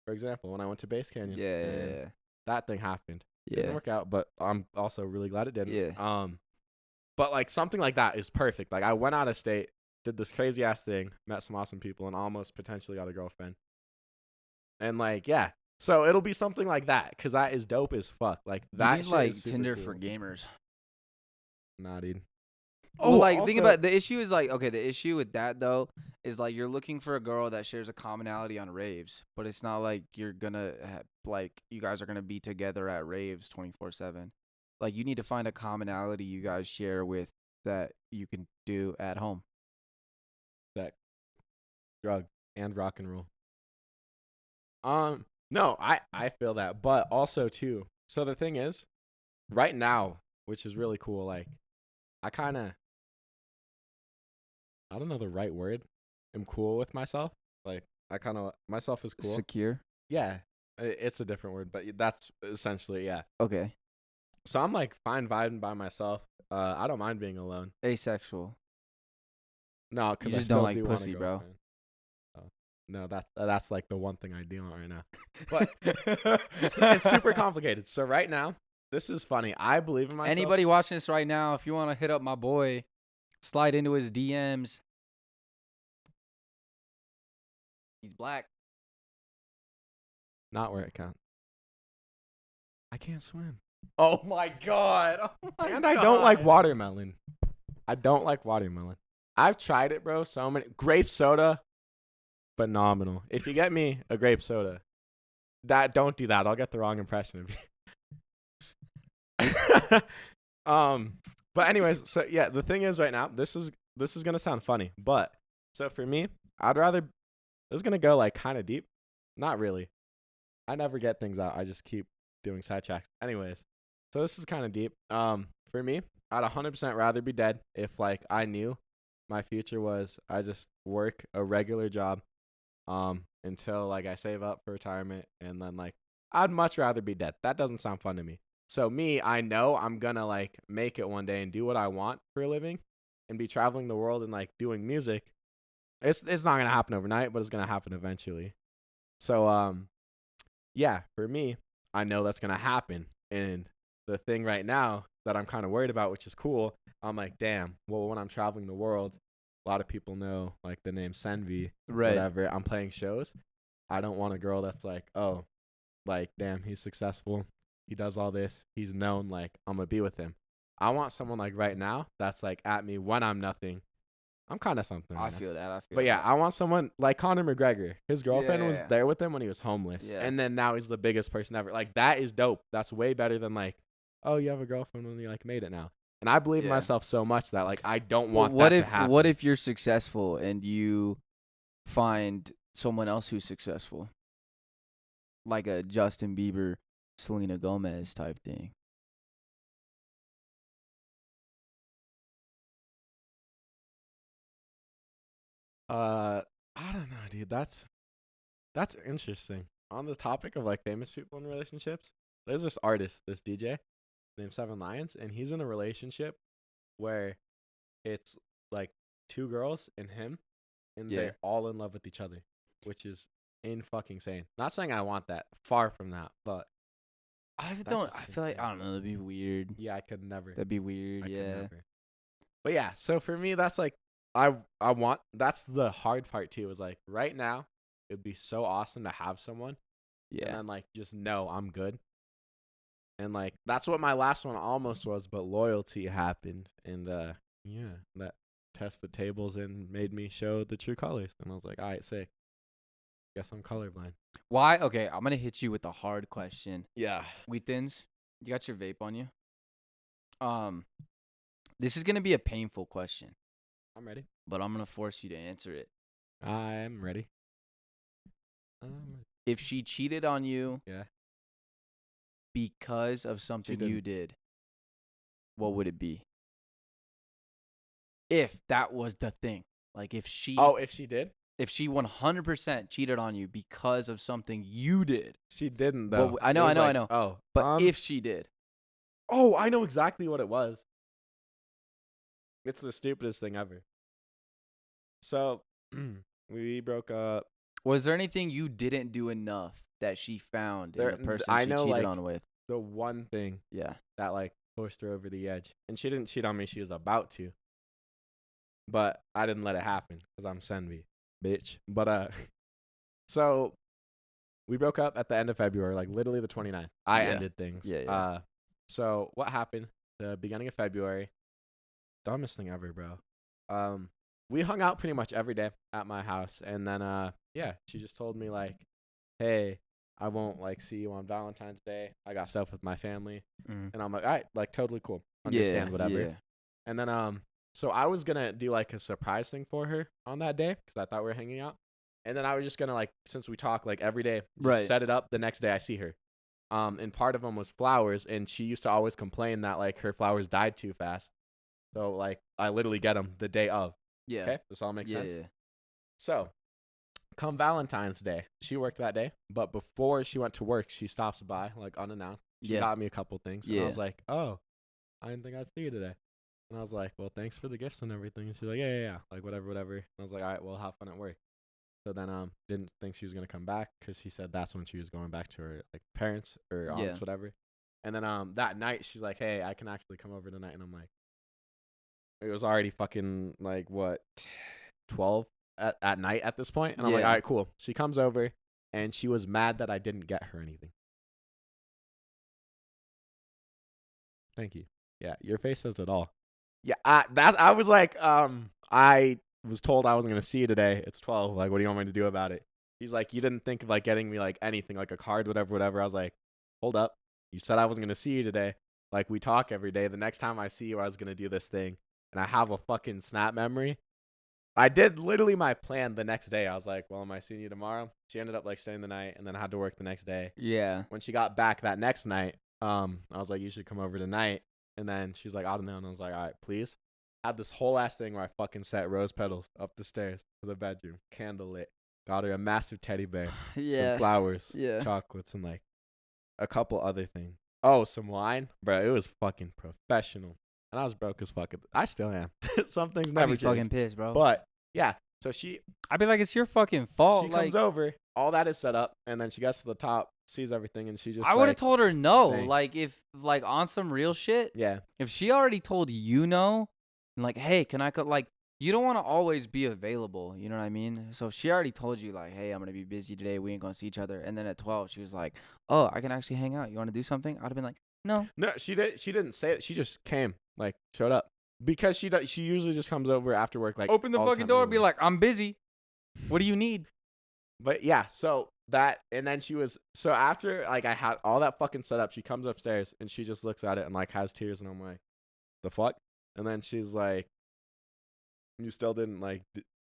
for example, when I went to Base Canyon, and Yeah. that thing happened. Yeah. Didn't work out, but I'm also really glad it didn't. Yeah. But like something like that is perfect. Like I went out of state, did this crazy ass thing, met some awesome people, and almost potentially got a girlfriend. And like, yeah. So it'll be something like that because that is dope as fuck. Like You that need shit like is super Tinder cool. for gamers. Nah, dude. Well, like think also- about the issue is like okay, the issue with that though is like you're looking for a girl that shares a commonality on raves, but it's not like you're gonna like you guys are gonna be together at raves 24/7. Like you need to find a commonality you guys share with that you can do at home. that drug and rock and roll. No, I feel that, but also too. So the thing is, right now, which is really cool. Like, I don't know the right word. I'm cool with myself. Like, myself is cool. Secure. Yeah, it's a different word, but that's essentially yeah. Okay. So I'm like fine vibing by myself. I don't mind being alone. Asexual. No, because You I just still don't like do want a pussy, bro. girlfriend. Oh, no, that's like the one thing I do want right now. But it's super complicated. So right now, this is funny. I believe in myself. Anybody watching this right now, if you want to hit up my boy, slide into his DMs. He's black. Not where it counts. I can't swim. Oh my god. Oh my And I don't like watermelon. I don't like watermelon. I've tried it, bro. So many. Grape soda, phenomenal. If you get me a grape soda, don't do that. I'll get the wrong impression of you. But anyways, so yeah, the thing is right now, this is gonna sound funny, but so for me, I'd rather this is gonna go like kind of deep. Not really. I never get things out. I just keep doing sidetracks. Anyways, so this is kind of deep. For me, I'd 100% rather be dead if like I knew my future was I just work a regular job until like I save up for retirement, and then like I'd much rather be dead. That doesn't sound fun to me. So me, I know I'm gonna like make it one day and do what I want for a living and be traveling the world and like doing music. It's not gonna happen overnight, but it's gonna happen eventually. So yeah, for me, I know that's gonna happen. And the thing right now that I'm kind of worried about, which is cool, I'm like, damn. Well, when I'm traveling the world, a lot of people know like the name Senvi, Right. whatever. I'm playing shows. I don't want a girl that's like, oh, like damn, he's successful. He does all this. He's known. Like I'm gonna be with him. I want someone like right now that's like at me when I'm nothing. I'm kind of something. I Right now. feel that. But yeah, I want someone like Conor McGregor. His girlfriend was Yeah. there with him when he was homeless. Yeah. And then now he's the biggest person ever. Like that is dope. That's way better than like, oh, you have a girlfriend when you like made it now. And I believe in Yeah. myself so much that like I don't Well, want what that if to happen. what if you're successful and you find someone else who's successful, like a Justin Bieber, Selena Gomez type thing? I don't know, dude. That's interesting. On the topic of like famous people in relationships, there's this artist, this DJ named Seven Lions, and he's in a relationship where it's like two girls and him, and Yeah. they're all in love with each other, which is in fucking sane. Not saying I want that, far from that, but I That's don't. just I feel like insane. I don't know. That'd be weird. yeah, I could never. That'd be weird. I could Yeah. never. But yeah, so for me, that's like I want. That's the hard part too. Is like right now, it'd be so awesome to have someone, and Yeah. then like just know I'm good. And like that's what my last one almost was, but loyalty happened, and yeah, that test the tables and made me show the true colors. And I was like, all right, sick. Guess I'm colorblind. Why? Okay, I'm gonna hit you with a hard question. Yeah. Wheatins, you got your vape on you? This is gonna be a painful question, I'm ready. but I'm gonna force you to answer it. I'm ready. If she cheated on you Yeah. because of something you didn't. did, what would it be? If that was the thing, like if she If she did? if she 100% cheated on you because of something you did. She didn't Well, though. I know, It was I know. Oh, But if she did. I know exactly what it was. It's the stupidest thing ever. So, we broke up. Was there anything you didn't do enough that she found in the person I she know, cheated like, on with? The one thing Yeah. that like pushed her over the edge, and she didn't cheat on me. She was about to, but I didn't let it happen because I'm Senvi, bitch. But so we broke up at the end of February, like literally the 29th. I Yeah. ended things. Yeah. So what happened? The beginning of February, dumbest thing ever, bro. We hung out pretty much every day at my house, and then yeah, she just told me like, hey, I won't like see you on Valentine's Day. I got stuff with my family. Mm. And I'm like, all right, like totally cool. Understand whatever. Yeah. And then so I was gonna do like a surprise thing for her on that day because I thought we were hanging out. And then I was just gonna like, since we talk like every day, just Right. set it up the next day I see her. And part of them was flowers, and she used to always complain that like her flowers died too fast. So like I literally get them the day of. Yeah. Okay, this all makes sense. Yeah. So, come Valentine's Day, she worked that day, but before she went to work, she stops by like unannounced. She Yeah. got me a couple things, and I Yeah. was like, "Oh, I didn't think I'd see you today." And I was like, "Well, thanks for the gifts and everything." And she's like, "Yeah, like whatever." And I was like, "All right, well, have fun at work." So then didn't think she was gonna come back because she said that's when she was going back to her like parents or aunts, Yeah. whatever. And then that night she's like, "Hey, I can actually come over tonight," and I'm like, it was already fucking like what 12 at night at this point, and I'm like, Yeah. all right, cool. She comes over, and she was mad that I didn't get her anything. Thank you. Yeah, your face says it all. Yeah, I was like, I was told I wasn't gonna see you today. It's 12. Like, what do you want me to do about it? He's like, you didn't think of like getting me like anything, like a card, whatever. I was like, hold up. You said I wasn't gonna see you today. Like, we talk every day. The next time I see you, I was gonna do this thing, and I have a fucking snap memory. I did literally my plan the next day. I was like, well, am I seeing you tomorrow? She ended up like staying the night, and then I had to work the next day. Yeah. When she got back that next night, I was like, you should come over tonight. And then she's like, I don't know. And I was like, all right, please. Had this whole ass thing where I fucking set rose petals up the stairs to the bedroom, candle lit. Got her a massive teddy bear, some flowers, chocolates, and like a couple other things. Oh, some wine, bro. It was fucking professional. And I was broke as fuck. I still am. Some things never I'd be change. fucking pissed, bro. But yeah, so I'd be like, it's your fucking fault. she Like, comes over, all that is set up, and then she gets to the top, sees everything, and she just I would have like, told her no. thanks. Like, if like on some real shit, yeah, if she already told you no, and like, hey, can I like, you don't want to always be available. You know what I mean? So if she already told you like, hey, I'm gonna be busy today. We ain't gonna see each other. And then at 12, she was like, oh, I can actually hang out. You want to do something? I'd have been like, no. no, she didn't say it. She just came, like showed up, because she usually just comes over after work, like Open the all fucking time door. anyway. Be like, I'm busy. What do you need? But yeah, so that, and then so after like I had all that fucking set up, she comes upstairs and she just looks at it and like has tears, and I'm like, the fuck? And then she's like, you still didn't like,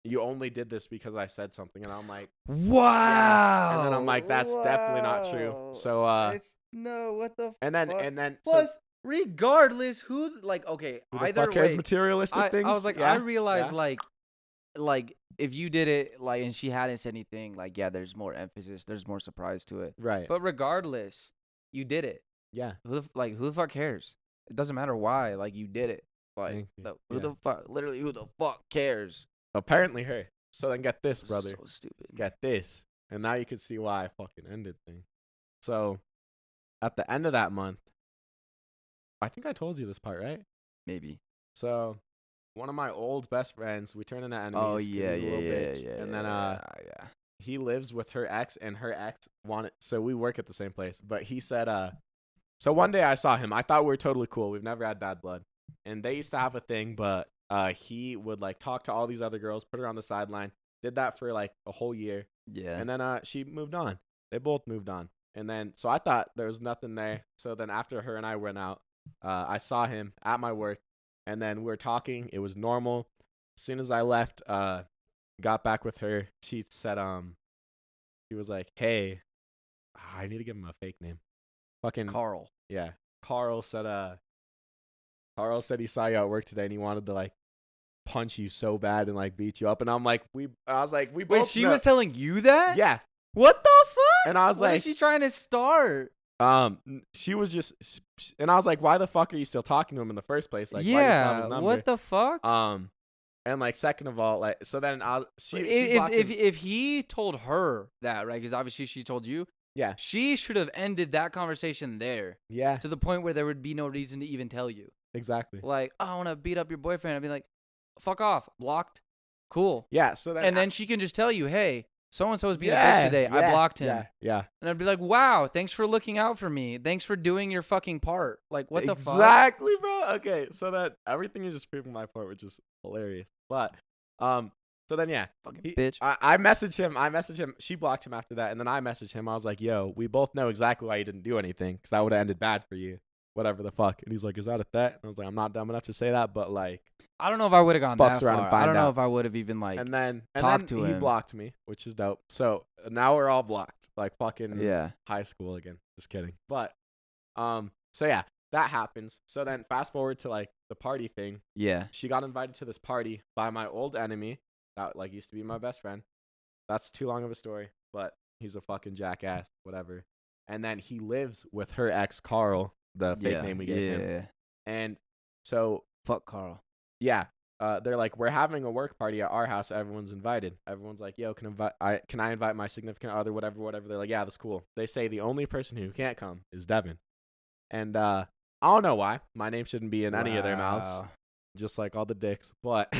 you only did this because I said something, and I'm like, Wow. yeah. And then I'm like, that's definitely not true. So no, what the and then plus, regardless, who like okay, who the either fuck cares way, materialistic things? I was like, Yeah, I realized yeah. like if you did it like and she hadn't said anything, like yeah, there's more emphasis, there's more surprise to it. Right. But regardless, you did it. Yeah. Who the fuck cares? It doesn't matter why. Like you did it. Like Thank you. who Yeah. the fuck? Literally, who the fuck cares? Apparently her. So then get this, brother. So stupid. Get this. And now you can see why I fucking ended things. So at the end of that month, I think I told you this part, right? Maybe. So one of my old best friends, we turned into enemies. Oh 'cause yeah, he's a yeah, little yeah, bitch. yeah. And then yeah. he lives with her ex, and her ex wanted, so we work at the same place. But he said, so one day I saw him. I thought we were totally cool. We've never had bad blood. And they used to have a thing, but he would like talk to all these other girls, put her on the sideline, Did that for like a whole year. Yeah. And then she moved on. They both moved on. And then so I thought there was nothing there. So then after her and I went out, I saw him at my work, and then we were talking. It was normal. As soon as I left, got back with her, she said she was like, "Hey, I need to give him a fake name." Fucking Carl. yeah. Carl said he saw you at work today and he wanted to like punch you so bad and like beat you up. And I was like, we both Wait, she know- was telling you that? Yeah. What the fuck? And I was What like, is she trying to start? she was just, and I was like, why the fuck are you still talking to him in the first place? Like, why do you still have Yeah. his number? What the fuck? And like, second of all, like, so then she if blocked him. if he told her that, right? Because obviously she told you. Yeah. She should have ended that conversation there Yeah, to the point where there would be no reason to even tell you. exactly. Like, oh, I want to beat up your boyfriend. I'd be like, fuck off, blocked, cool. Yeah, so then And then she can just tell you, hey, so and so was being a yeah, bitch today. I yeah, blocked him. Yeah. And I'd be like, wow, thanks for looking out for me. Thanks for doing your fucking part. Like, what the fuck? Exactly, bro. Okay, so that everything is just proving my point, which is hilarious. But so then yeah, Fucking bitch. I messaged him. She blocked him after that, and then I messaged him. I was like, "Yo, we both know exactly why you didn't do anything, because that would have ended bad for you. Whatever the fuck." And he's like, "Is that a threat?" And I was like, "I'm not dumb enough to say that, but like." I don't know if I would have gone Fucks that around far. and find I don't know out. if I would have even like. And then talk to he him. blocked me, which is dope. So now we're all blocked, like fucking Yeah. high school again. Just kidding. But so yeah, that happens. So then fast forward to like the party thing. Yeah. She got invited to this party by my old enemy that like used to be my best friend. That's too long of a story, but he's a fucking jackass, whatever. And then he lives with her ex Carl, the fake name we gave him. Yeah. And so Fuck Carl. yeah, they're like, we're having a work party at our house. Everyone's invited. Everyone's like, yo, can I invite my significant other, whatever. They're like, yeah, that's cool. They say the only person who can't come is Devin. And I don't know why. My name shouldn't be in any of their mouths, Wow. just like all the dicks. But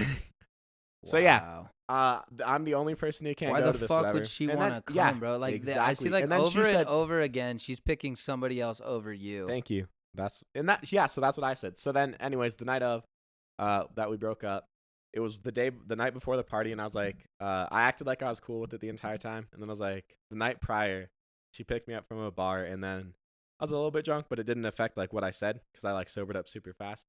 so yeah, Wow. I'm the only person who can't Why go the to this. fuck Whatever. would she And want then- to come, yeah, bro? Like, I exactly. see, like, And then she over said- and over again, she's picking somebody else over you. Thank you. So that's what I said. So then, anyways, the night of that we broke up, it was the night before the party, and I was like, I acted like I was cool with it the entire time, and then I was like, the night prior, she picked me up from a bar, and then I was a little bit drunk, but it didn't affect like what I said because I like sobered up super fast.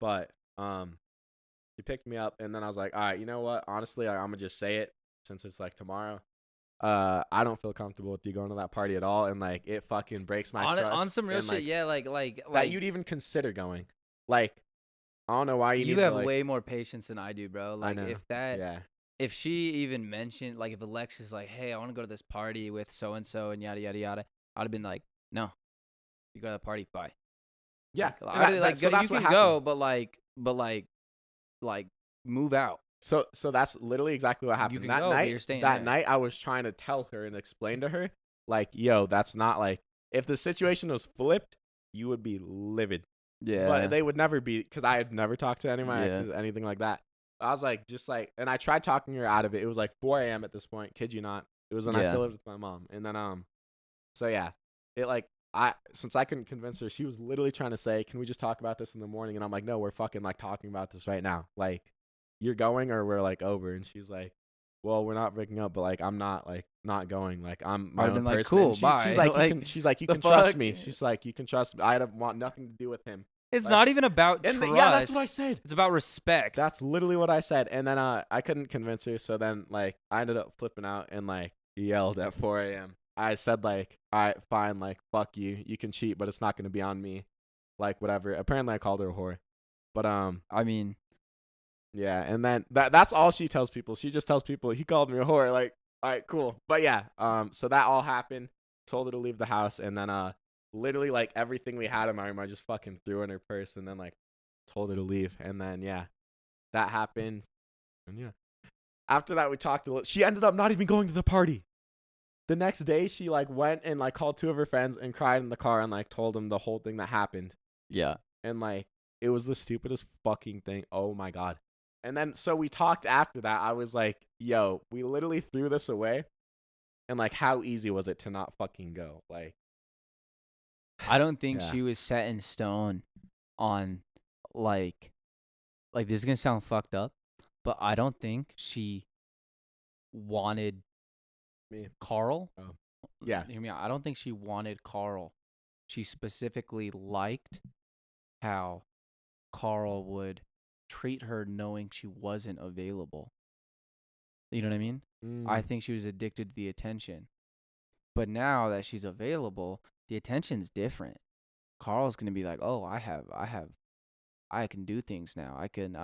But she picked me up, and then I was like, all right, you know what? Honestly, I'm gonna just say it since it's like tomorrow. I don't feel comfortable with you going to that party at all, and like it fucking breaks my trust. On some real and, shit, like, yeah, like that you'd even consider going. Like, I don't know why you you need have to, like, way more patience than I do, bro. Like, know. Yeah. if she even mentioned, like, if Alexis like, hey, I want to go to this party with so and so and yada yada yada, I'd have been like, no, you go to the party, bye. Yeah. Like, And I'd be like, so you that's what can go, happened. but move out. So that's literally exactly what happened. can That go, but night, you're staying that there. night, I was trying to tell her and explain to her, like, yo, that's not like, if the situation was flipped, you would be livid. Yeah. But they would never be, because I had never talked to any of my Yeah. exes, anything like that. I was like, and I tried talking her out of it. It was like 4 a.m. at this point, kid you not. It was when I Yeah. still lived with my mom. And then, so yeah, it like, since I couldn't convince her, she was literally trying to say, can we just talk about this in the morning? And I'm like, no, we're fucking like talking about this right now. Like, you're going or we're like over. And she's like, well, we're not breaking up, but like, I'm not going. Like, I'm my I'd own been like, person. cool, And bye. She's like, Like, she's like, you the can trust fuck? me. She's like, you can trust me. I don't want nothing to do with him. It's like- not even about And trust. yeah, that's what I said. It's about respect. That's literally what I said. And then I couldn't convince her. So then like I ended up flipping out and like yelled at 4 a.m. I said like, all right, fine, like fuck you. You can cheat, but it's not gonna be on me. Like whatever. Apparently I called her a whore. But I mean, yeah, and then that's all she tells people. She just tells people he called me a whore. Like, all right, cool. But yeah, so that all happened. Told her to leave the house, and then literally like everything we had in my room, I just fucking threw in her purse, and then like told her to leave, and then yeah, that happened, and yeah, after that we talked a little. She ended up not even going to the party. The next day, she like went and like called 2 of her friends and cried in the car and like told them the whole thing that happened, yeah. and like it was the stupidest fucking thing. Oh my god. And then so we talked after that. I was like, yo, we literally threw this away. And like how easy was it to not fucking go? Like I don't think Yeah. she was set in stone on like this is gonna sound fucked up, but I don't think she wanted Me. Carl. Oh. Yeah. Hear me out. I don't think she wanted Carl. She specifically liked how Carl would treat her knowing she wasn't available. You know what I mean? I think she was addicted to the attention. But now that she's available, the attention's different. Carl's going to be like, "Oh, I can do things now. I can,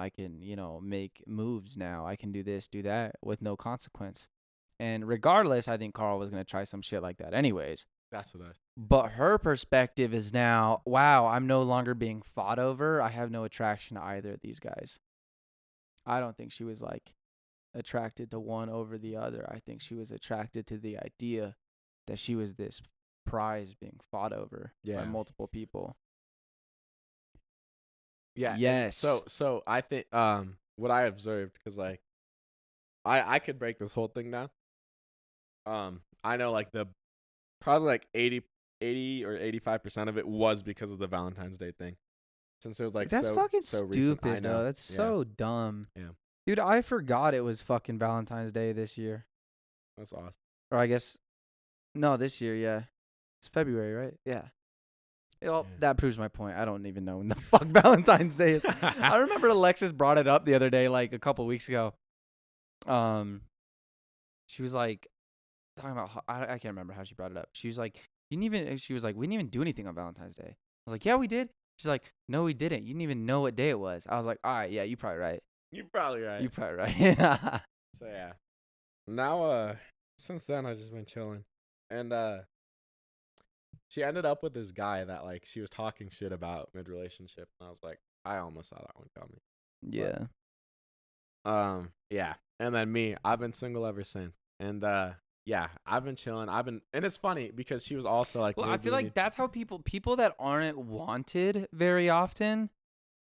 make moves now. I can do this, do that with no consequence." And regardless, I think Carl was going to try some shit like that anyways. That's what I. But her perspective is now, wow, I'm no longer being fought over. I have no attraction to either of these guys. I don't think she was like attracted to one over the other. I think she was attracted to the idea that she was this prize being fought over by multiple people. Yeah. Yes. So I think what I observed, because like I could break this whole thing down. I know like the probably like 80 or 85% of it was because of the Valentine's Day thing. Since it was like that's so fucking so recent. stupid, I know. though. That's so dumb. Yeah. Dude, I forgot it was fucking Valentine's Day this year. That's awesome. Or I guess, no, this year, yeah. It's February, right? Yeah. Well, that proves my point. I don't even know when the fuck Valentine's Day is. I remember Alexis brought it up the other day, like a couple weeks ago. She was like, talking about, I can't remember how she brought it up. She was like, we didn't even do anything on Valentine's Day. I was like, yeah, we did. She's like, no, we didn't. You didn't even know what day it was. I was like, all right, yeah, you're probably right. You're probably right. You're probably right. So yeah. Now since then I've just been chilling. And she ended up with this guy that like she was talking shit about mid relationship, and I was like, I almost saw that one coming. Yeah. But, yeah. And then me, I've been single ever since. And yeah, I've been chilling. And it's funny because she was also like, well, I feel like that's how people that aren't wanted very often,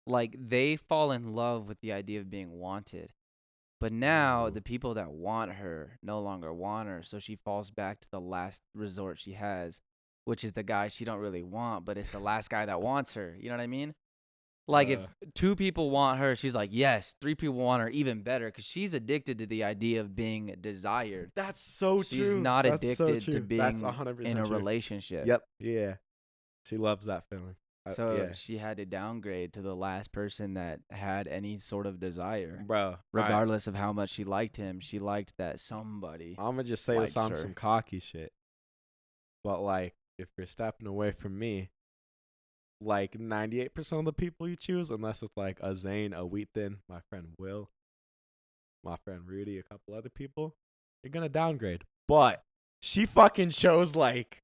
like they fall in love with the idea of being wanted. But now the people that want her no longer want her, so she falls back to the last resort she has, which is the guy she don't really want, but it's the last guy that wants her. You know what I mean? Like if 2 people want her, she's like, yes. 3 people want her, even better, because she's addicted to the idea of being desired. That's so true. She's not That's addicted so to being That's 100% in a true. relationship. Yep. Yeah. She loves that feeling. So she had to downgrade to the last person that had any sort of desire. Bro. Regardless of how much she liked him, she liked that somebody. I'm going to just say this on some cocky shit. But like, if you're stepping away from me, like 98% of the people you choose, unless it's like a Zane, a Wheaton, my friend Will, my friend Rudy, a couple other people, you're going to downgrade. But she fucking chose like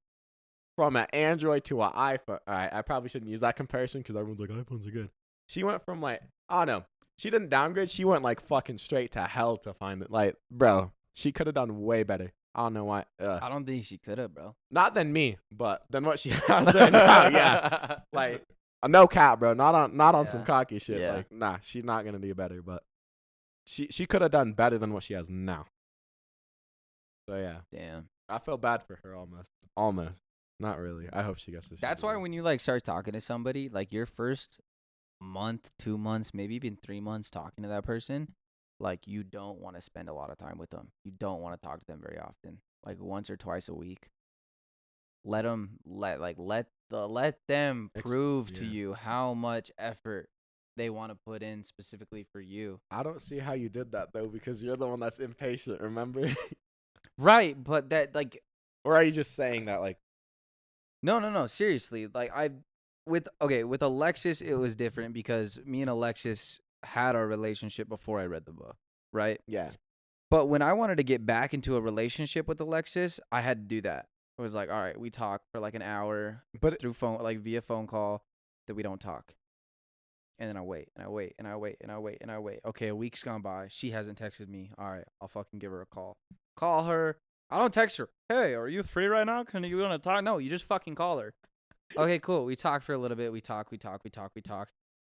from an Android to an iPhone. All right, I probably shouldn't use that comparison because everyone's like, iPhones are good. She went from like, I don't know. She didn't downgrade. She went like fucking straight to hell to find it. Like, bro, she could have done way better. I don't know why. I don't think she could have, bro. Not than me, but than what she has right now. Yeah, like no cap, bro. Not on some cocky shit. Yeah. Like, nah, she's not gonna do better. But she could have done better than what she has now. So yeah, damn. I feel bad for her almost. Not really. I hope she gets this. That's why when you like start talking to somebody, like your first month, 2 months, maybe even 3 months talking to that person, like you don't want to spend a lot of time with them. You don't want to talk to them very often, like once or twice a week. Let them prove to you how much effort they want to put in specifically for you. I don't see how you did that though, because you're the one that's impatient. Remember? Right, but that like. Or are you just saying that like? No. Seriously, like with Alexis, it was different because me and Alexis had our relationship before I read the book, right? Yeah. But when I wanted to get back into a relationship with Alexis, I had to do that. It was like, all right, we talk for like an hour, but through phone, like via phone call, that we don't talk. And then I wait. Okay, a week's gone by. She hasn't texted me. All right, I'll fucking give her a call. Call her. I don't text her. Hey, are you free right now? Can you want to talk? No, you just fucking call her. Okay, cool. We talk for a little bit. We talk.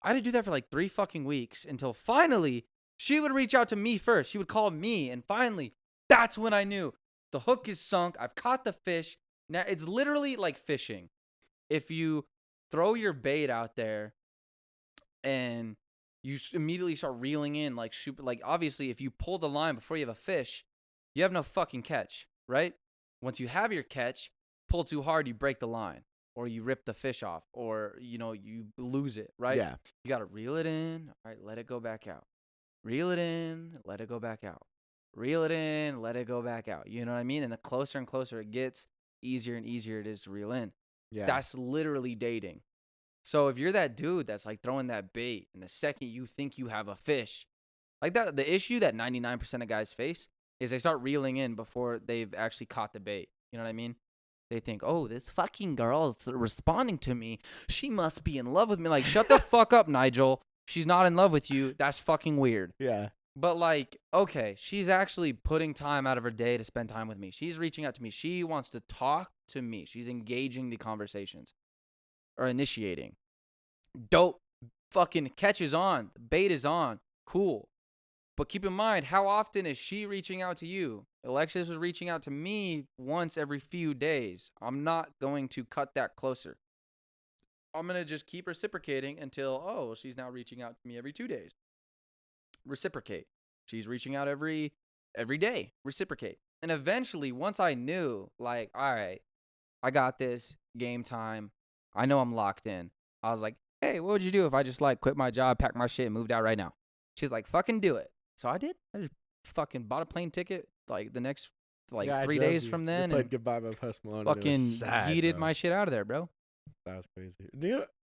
I had to do that for like 3 fucking weeks until finally she would reach out to me first. She would call me, and finally, that's when I knew the hook is sunk. I've caught the fish. Now it's literally like fishing. If you throw your bait out there and you immediately start reeling in, like obviously if you pull the line before you have a fish, you have no fucking catch, right? Once you have your catch, pull too hard, you break the line, or you rip the fish off, or you lose it, right? Yeah. You gotta reel it in, all right, let it go back out. Reel it in, let it go back out. Reel it in, let it go back out. You know what I mean? And the closer and closer it gets, easier and easier it is to reel in. Yeah. That's literally dating. So if you're that dude that's like throwing that bait, and the second you think you have a fish, like that, the issue that 99% of guys face is they start reeling in before they've actually caught the bait. You know what I mean? They think, oh, this fucking girl is responding to me. She must be in love with me. Like, shut the fuck up, Nigel. She's not in love with you. That's fucking weird. Yeah. But, like, okay, she's actually putting time out of her day to spend time with me. She's reaching out to me. She wants to talk to me. She's engaging the conversations or initiating. Dope. Fucking catch is on. Bait is on. Cool. But keep in mind, how often is she reaching out to you? Alexis was reaching out to me once every few days. I'm not going to cut that closer. I'm going to just keep reciprocating until, oh, she's now reaching out to me every 2 days. Reciprocate. She's reaching out every day. Reciprocate. And eventually, once I knew, like, all right, I got this, game time. I know I'm locked in. I was like, hey, what would you do if I just, like, quit my job, pack my shit, and moved out right now? She's like, fucking do it. So I did. I just fucking bought a plane ticket, like, the next, like, Yeah, I 3 drove days you. from We then. played And Goodbye by Post Malone. And fucking it was sad, yeeted bro. my shit out of there, bro. That was crazy.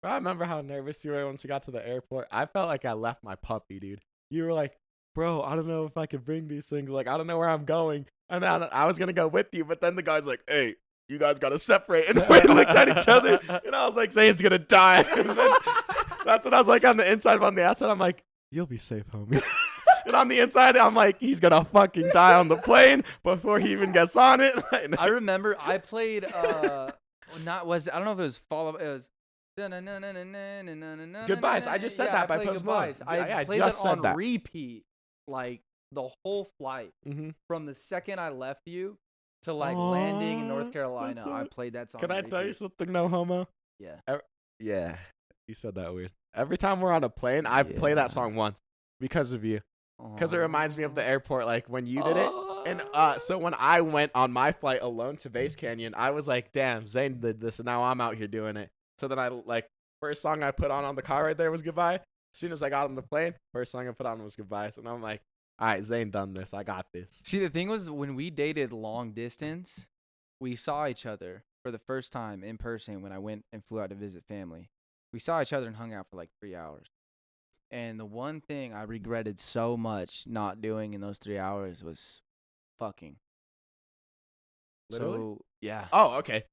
I remember how nervous you were once you got to the airport. I felt like I left my puppy, dude. You were like, bro, I don't know if I can bring these things. Like, I don't know where I'm going. And I was going to go with you. But then the guy's like, hey, you guys got to separate. And we looked at each other. And I was like, Zane's going to die. And then, that's what I was like on the inside. But on the outside, I'm like, you'll be safe, homie. And on the inside, I'm like, he's going to fucking die on the plane before he even gets on it. I remember I played, I don't know if it was Fall of, it was. Goodbyes. I just said that by played Post Malone. Goodbyes. I played just that said on that. repeat, like, the whole flight. Mm-hmm. From the second I left you to, like, landing in North Carolina, that's I it. played that song. Can I on tell you repeat. something, no homo? Yeah. Yeah. You said that weird. Every time we're on a plane, I play Yeah. that song once because of you. Because it reminds me of the airport, like when you did it. And so when I went on my flight alone to Base Canyon, I was like, damn, Zane did this, and now I'm out here doing it. So then I, like, first song I put on the car right there was Goodbye. As soon as I got on the plane, first song I put on was Goodbye. So now I'm like, all right, Zane done this. I got this. See, the thing was, when we dated long distance, we saw each other for the first time in person when I went and flew out to visit family. We saw each other and hung out for like 3 hours. And the one thing I regretted so much not doing in those 3 hours was fucking. Literally? So, yeah. Oh, okay.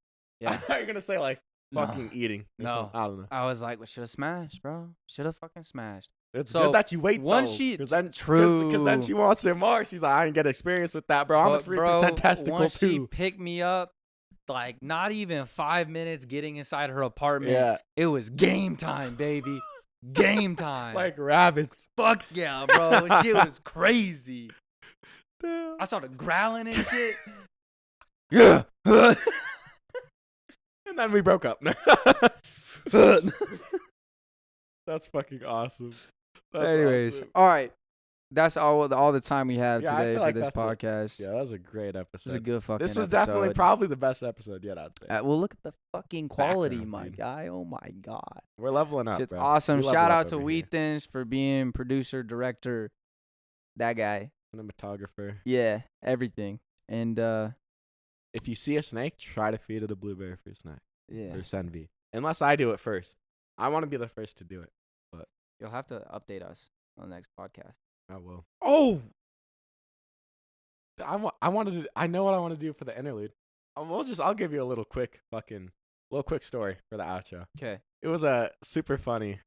Yeah. I thought you were going to say, like, No. fucking eating. or No. something. I don't know. I was like, we should have smashed, bro. Should have fucking smashed. It's So, good that you wait, once though, she- Because then True. she wants it more. She's like, I didn't get experience with that, bro. I'm a But, 3% testicle, once she too. picked me up, like, not even 5 minutes getting inside her apartment, Yeah. it was game time, baby. Game time. Like rabbits. fuck yeah, bro. Shit was crazy. Damn. I started growling and shit. Yeah. And then we broke up. That's fucking awesome. That's Anyways, awesome. all right. That's all the time we have Yeah, I today feel for like this that's podcast. Yeah, that was a great This episode. is a good fucking This is definitely episode. probably the best episode yet, I'd say. Well, look at the fucking quality, Background, my dude. guy. Oh my god. We're leveling up, Shit's bro. awesome. We level Shout up out to over here. Weethans for being producer, director, that guy. Cinematographer. Yeah, everything. And If you see a snake, try to feed it a blueberry for a snack. yeah, Or Senvi. Unless I do it first. I want to be the first to do it. you'll have to update us on the next podcast. I will. Oh! I know what I want to do for the interlude. I'll give you a little quick story for the outro. Okay. It was super funny.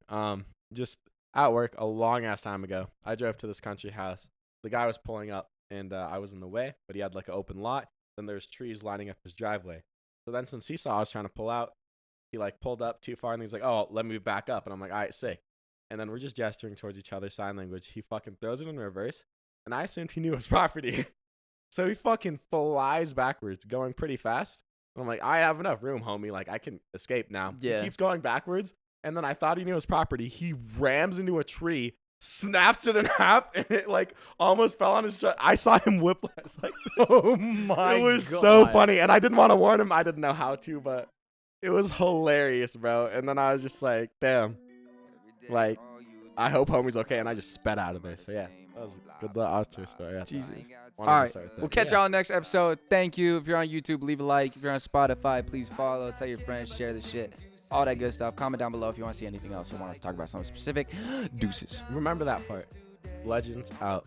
Just at work a long ass time ago. I drove to this country house. The guy was pulling up and I was in the way, but he had like an open lot. Then there's trees lining up his driveway. So then since he saw I was trying to pull out, he like pulled up too far and he's like, oh, let me back up. And I'm like, all right, sick. And then we're just gesturing towards each other, sign language. He fucking throws it in reverse. And I assumed he knew his property. So he fucking flies backwards, going pretty fast. And I'm like, I have enough room, homie. Like, I can escape now. Yeah. He keeps going backwards. And then I thought he knew his property. He rams into a tree, snaps to the nap, and it like almost fell on his chest. I saw him whiplash. Like, Oh my it was god. so funny, and I didn't want to warn him. I didn't know how to, but it was hilarious, bro. And then I was just like, damn. Like, I hope homie's okay, and I just sped out of there. So yeah, that was a good little Oscar story. Yeah. Jesus. Wanted All to right, start with we'll that. catch Yeah. y'all next episode. Thank you. If you're on YouTube, leave a like. If you're on Spotify, please follow. Tell your friends, share the shit. All that good stuff. Comment down below if you want to see anything else or want us to talk about something specific. Deuces. Remember that part. Legends out.